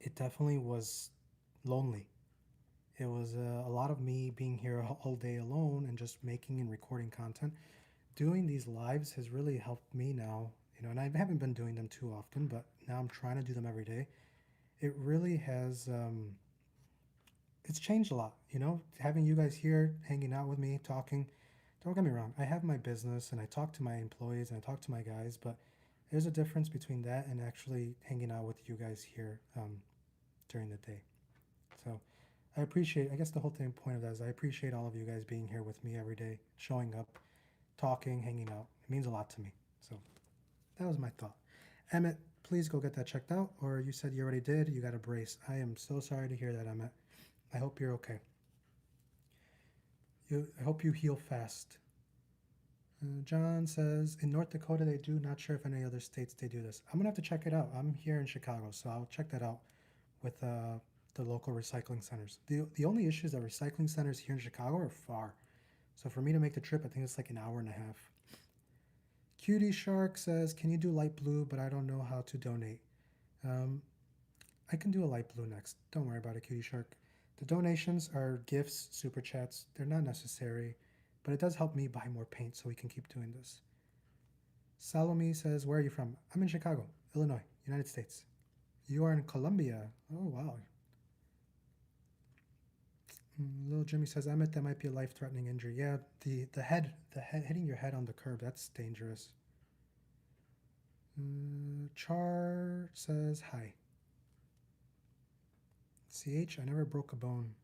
it definitely was lonely. It was a lot of me being here all day alone and just making and recording content. Doing these lives has really helped me now, you know, and I haven't been doing them too often, but now I'm trying to do them every day. It really has, it's changed a lot, you know, having you guys here, hanging out with me, talking. Don't get me wrong, I have my business and I talk to my employees and I talk to my guys, but there's a difference between that and actually hanging out with you guys here during the day. So I appreciate, I guess the whole point of that is I appreciate all of you guys being here with me every day, showing up, talking, hanging out. It means a lot to me. So that was my thought. Emmett, please go get that checked out. Or you said you already did. You got a brace. I am so sorry to hear that, Emmett. I hope you're okay. I hope you heal fast. John says, in North Dakota they do. Not sure if any other states they do this. I'm going to have to check it out. I'm here in Chicago, so I'll check that out with the local recycling centers. The only issue is that recycling centers here in Chicago are far. So for me to make the trip, I think it's like an hour and a half. Cutie Shark says, can you do light blue, but I don't know how to donate. I can do a light blue next. Don't worry about it, Cutie Shark. The donations are gifts, super chats. They're not necessary, but it does help me buy more paint so we can keep doing this. Salome says, where are you from? I'm in Chicago, Illinois, United States. You are in Colombia. Oh, wow. Little Jimmy says, Emmett, that might be a life-threatening injury. Yeah, the head, hitting your head on the curb, that's dangerous. Char says, hi. CH, I never broke a bone.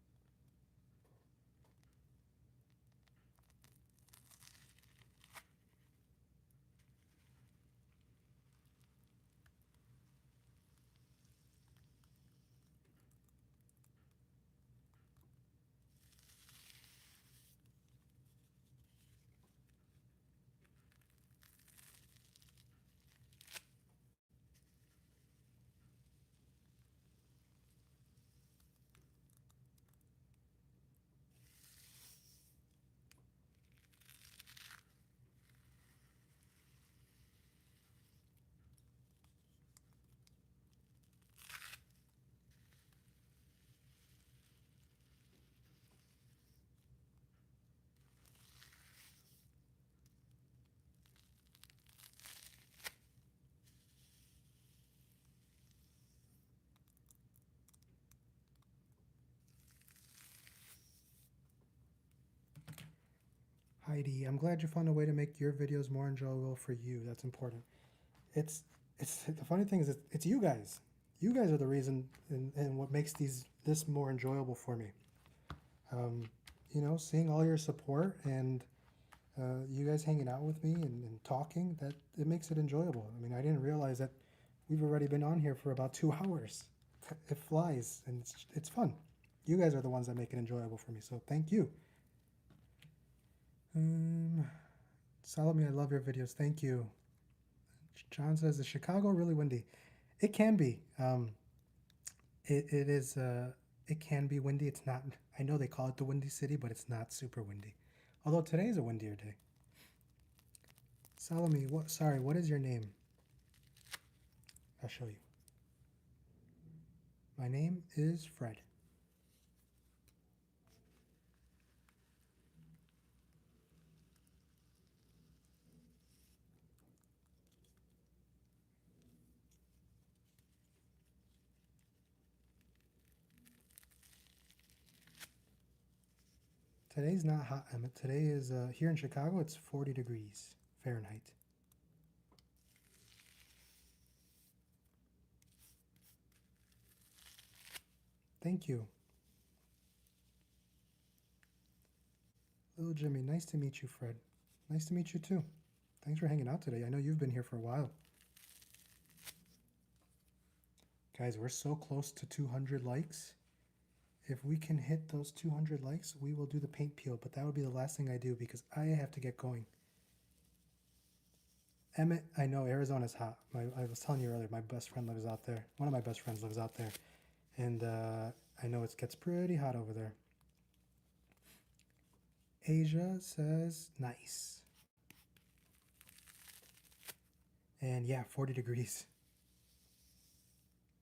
Heidi, I'm glad you found a way to make your videos more enjoyable for you. That's important. It's the funny thing is it's you guys. You guys are the reason and what makes this more enjoyable for me. You know, seeing all your support and you guys hanging out with me and talking, that it makes it enjoyable. I mean, I didn't realize that we've already been on here for about 2 hours. It flies and it's fun. You guys are the ones that make it enjoyable for me. So thank you. Salome, I love your videos. Thank you. John says, is Chicago really windy? It can be. It is. It can be windy. It's not. I know they call it the Windy City, but it's not super windy. Although today is a windier day. Salome, what? Sorry, what is your name? I'll show you. My name is Fred. Today's not hot, Emmett. Today is, here in Chicago, it's 40 degrees Fahrenheit. Thank you. Little Jimmy, nice to meet you, Fred. Nice to meet you too. Thanks for hanging out today. I know you've been here for a while. Guys, we're so close to 200 likes. If we can hit those 200 likes, we will do the paint peel, but that would be the last thing I do because I have to get going. Emmett, I know Arizona's hot. I was telling you earlier, my best friend lives out there. One of my best friends lives out there. And I know it gets pretty hot over there. Asia says, nice. And yeah, 40 degrees.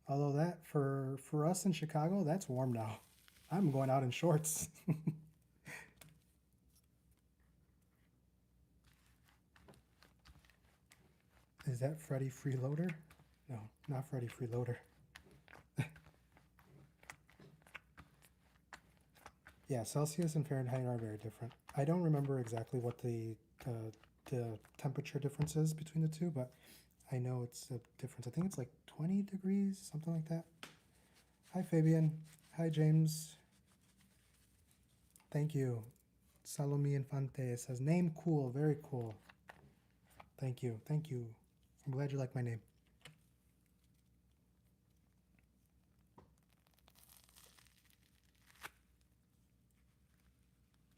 Although that, for us in Chicago, that's warm now. I'm going out in shorts. Is that Freddy Freeloader? No, not Freddy Freeloader. Yeah, Celsius and Fahrenheit are very different. I don't remember exactly what the temperature difference is between the two, but I know it's a difference. I think it's like 20 degrees, something like that. Hi, Fabian. Hi, James. Thank you. Salome Infante says, name cool, very cool. Thank you, thank you. I'm glad you like my name.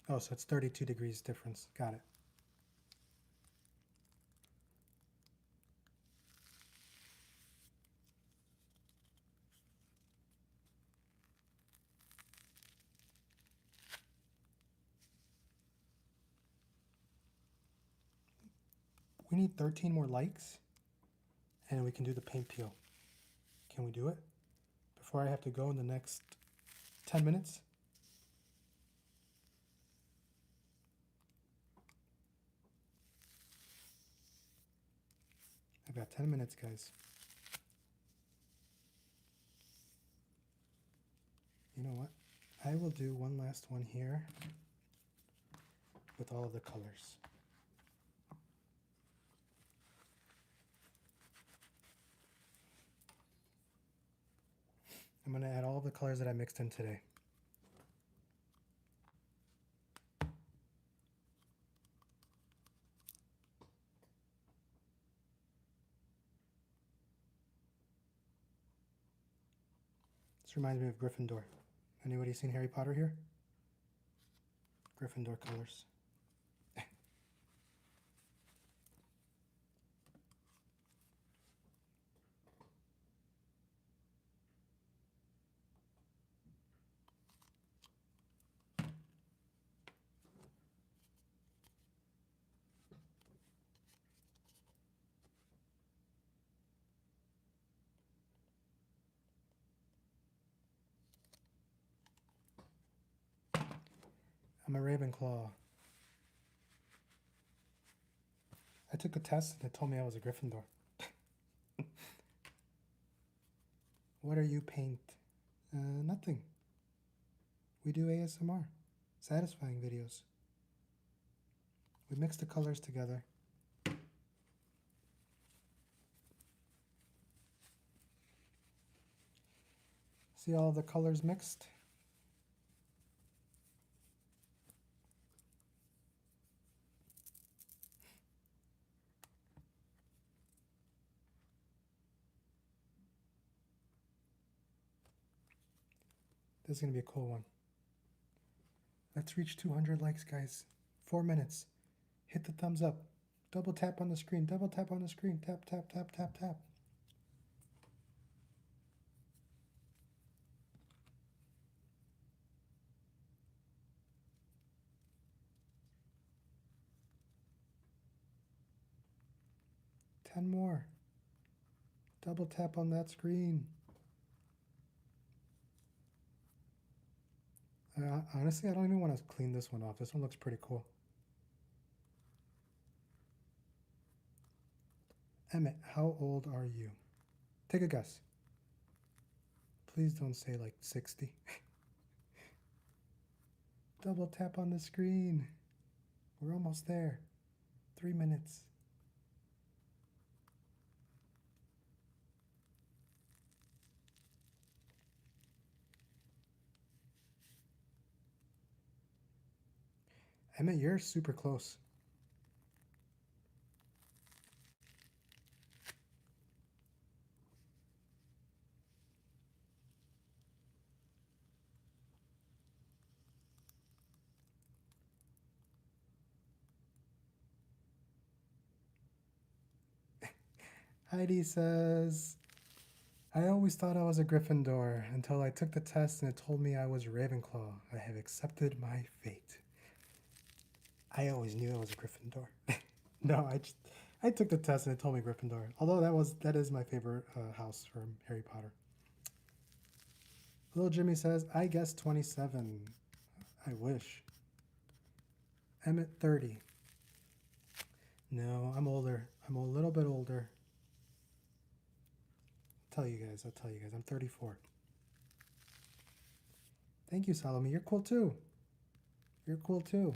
Oh, so it's 32 degrees difference. Got it. We need 13 more likes and we can do the paint peel. Can we do it before I have to go in the next 10 minutes? I've got 10 minutes, guys. You know what? I will do one last one here with all of the colors. I'm going to add all of the colors that I mixed in today. This reminds me of Gryffindor. Anybody seen Harry Potter here? Gryffindor colors. I'm a Ravenclaw. I took a test and it told me I was a Gryffindor. What are you paint? Nothing. We do ASMR. Satisfying videos. We mix the colors together. See all the colors mixed? This is going to be a cool one. Let's reach 200 likes, guys. 4 minutes. Hit the thumbs up. Double tap on the screen. Double tap on the screen. Tap, tap, tap, tap, tap. Ten more. Double tap on that screen. Honestly, I don't even want to clean this one off. This one looks pretty cool. Emmett, how old are you? Take a guess. Please don't say like 60. Double tap on the screen. We're almost there. 3 minutes. Emmett, you're super close. Heidi says, I always thought I was a Gryffindor until I took the test and it told me I was Ravenclaw. I have accepted my fate. I always knew I was a Gryffindor. No, I took the test and it told me Gryffindor. Although that is my favorite house from Harry Potter. Little Jimmy says, I guess 27. I wish. Emmett 30. No, I'm older. I'm a little bit older. I'll tell you guys. I'm 34. Thank you, Salome. You're cool too. You're cool too.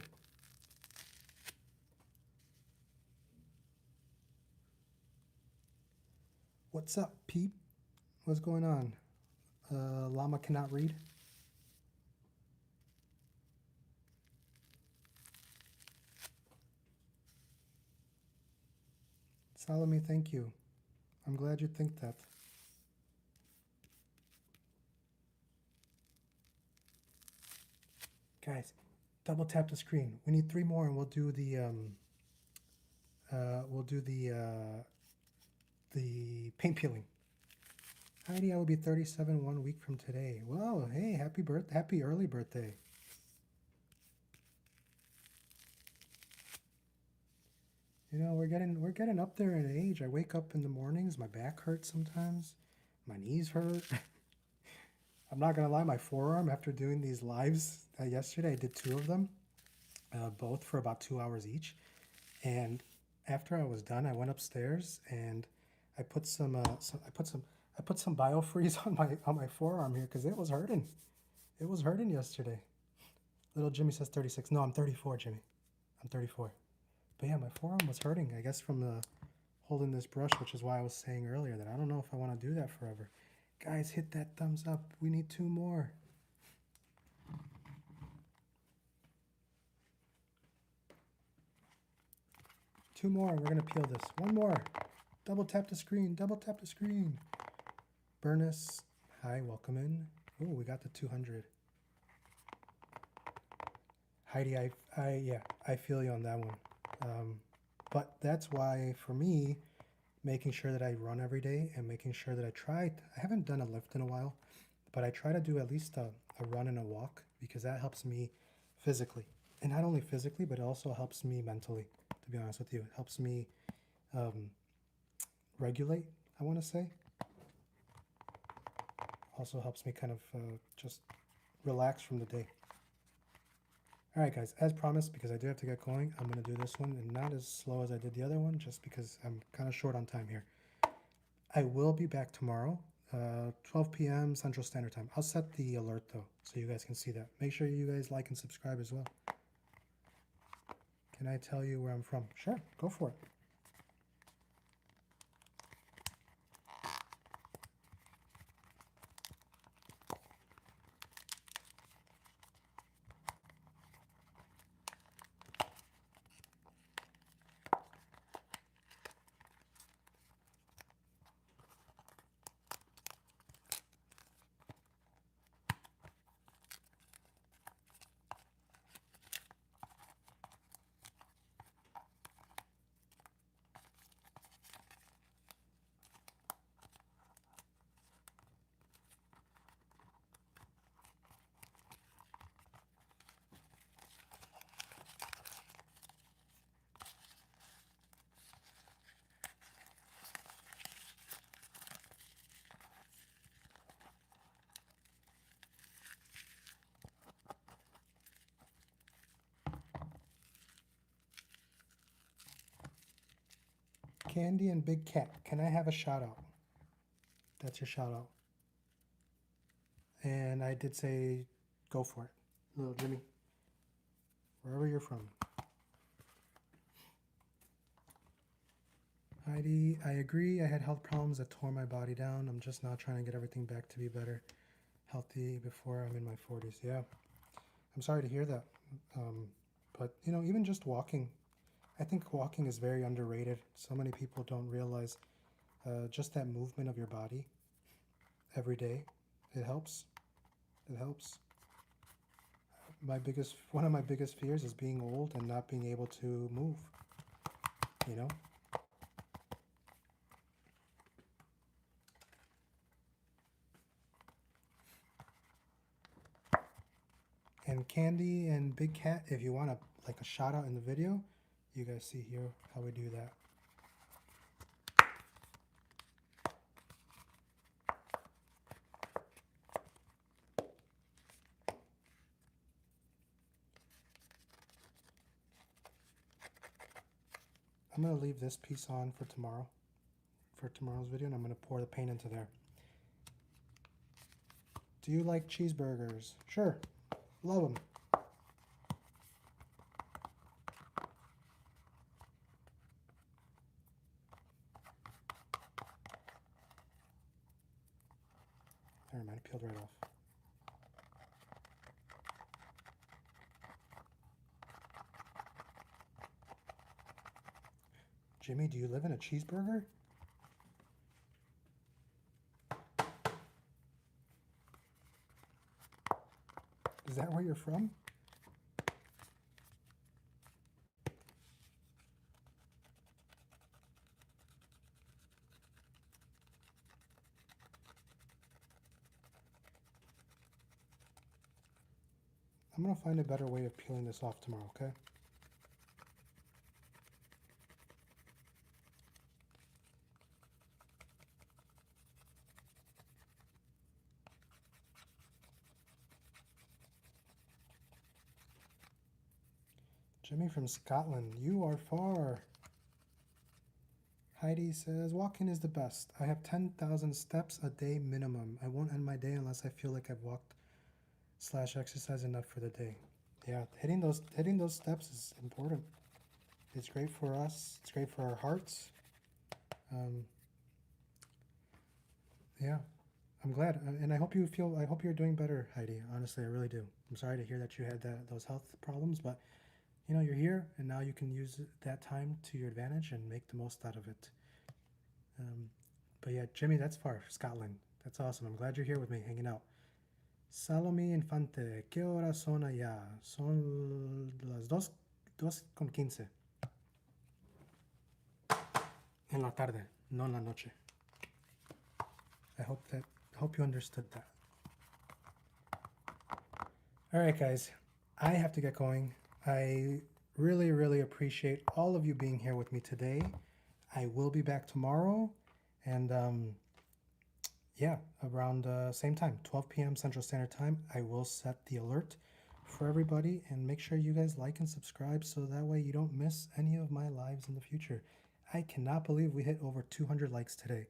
What's up, peep? What's going on? Llama cannot read. Salome, thank you. I'm glad you think that. Guys, double tap the screen. We need 3 more and we'll do the paint peeling. Heidi, I will be 37 1 week from today. Wow, hey, happy early birthday. You know, we're getting up there in age. I wake up in the mornings, my back hurts sometimes, my knees hurt. I'm not gonna lie, my forearm after doing these lives yesterday, I did 2 of them, both for about 2 hours each. And after I was done, I went upstairs and I put some biofreeze on my forearm here because it was hurting. It was hurting yesterday. Little Jimmy says 36. No, I'm 34, Jimmy. I'm 34. But yeah, my forearm was hurting, I guess, from holding this brush, which is why I was saying earlier that I don't know if I want to do that forever. Guys, hit that thumbs up. We need 2 more. Two more. We're going to peel this. 1 more. Double tap the screen. Double tap the screen. Bernice, hi, welcome in. Oh, we got the 200. Heidi, I feel you on that one. But that's why, for me, making sure that I run every day and making sure that I haven't done a lift in a while, but I try to do at least a run and a walk because that helps me physically. And not only physically, but it also helps me mentally, to be honest with you. It helps me regulate, I want to say. Also helps me kind of just relax from the day. All right, guys, as promised, because I do have to get going, I'm going to do this one and not as slow as I did the other one, just because I'm kind of short on time here. I will be back tomorrow, 12 p.m. Central Standard Time. I'll set the alert, though, so you guys can see that. Make sure you guys like and subscribe as well. Can I tell you where I'm from? Sure, go for it. Candy and Big Cat, can I have a shout out? That's your shout out. And I did say go for it. Little Jimmy, wherever you're from. Heidi, I agree. I had health problems that tore my body down. I'm just now trying to get everything back to be better, healthy before I'm in my 40s. Yeah, I'm sorry to hear that. But, you know, even just walking, I think walking is very underrated. So many people don't realize just that movement of your body every day. It helps. It helps. One of my biggest fears is being old and not being able to move, you know? And Candy and Big Cat, if you want a shout out in the video, you guys see here how we do that. I'm going to leave this piece on for tomorrow, for tomorrow's video, and I'm going to pour the paint into there. Do you like cheeseburgers? Sure. Love them. Never mind, it peeled right off. Jimmy, do you live in a cheeseburger? Is that where you're from? I'm gonna find a better way of peeling this off tomorrow, okay? Jimmy from Scotland, you are far. Heidi says, walking is the best. I have 10,000 steps a day minimum. I won't end my day unless I feel like I've walked / exercised enough for the day. Yeah, hitting those steps is important. It's great for us. It's great for our hearts. Yeah, I'm glad, and I hope you're doing better, Heidi. Honestly, I really do. I'm sorry to hear that you had those health problems, but you know, you're here, and now you can use that time to your advantage and make the most out of it. But yeah, Jimmy, that's far, Scotland. That's awesome. I'm glad you're here with me, hanging out. Salome Infante, ¿qué horas son allá? Son las 2:15. En la tarde, no en la noche. I hope you understood that. All right, guys, I have to get going. I really appreciate all of you being here with me today. I will be back tomorrow, and yeah, around same time, 12 p.m. Central Standard Time. I will set the alert for everybody, and make sure you guys like and subscribe so that way you don't miss any of my lives in the future. I cannot believe we hit over 200 likes today.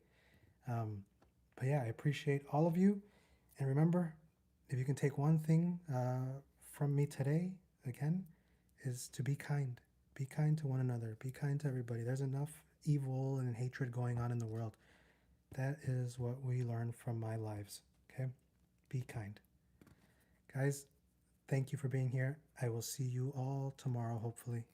But yeah, I appreciate all of you, and remember, if you can take one thing from me today, again, is to be kind. Be kind to one another. Be kind to everybody. There's enough evil and hatred going on in the world. That is what we learn from my lives. Okay? Be kind. Guys, thank you for being here. I will see you all tomorrow, hopefully.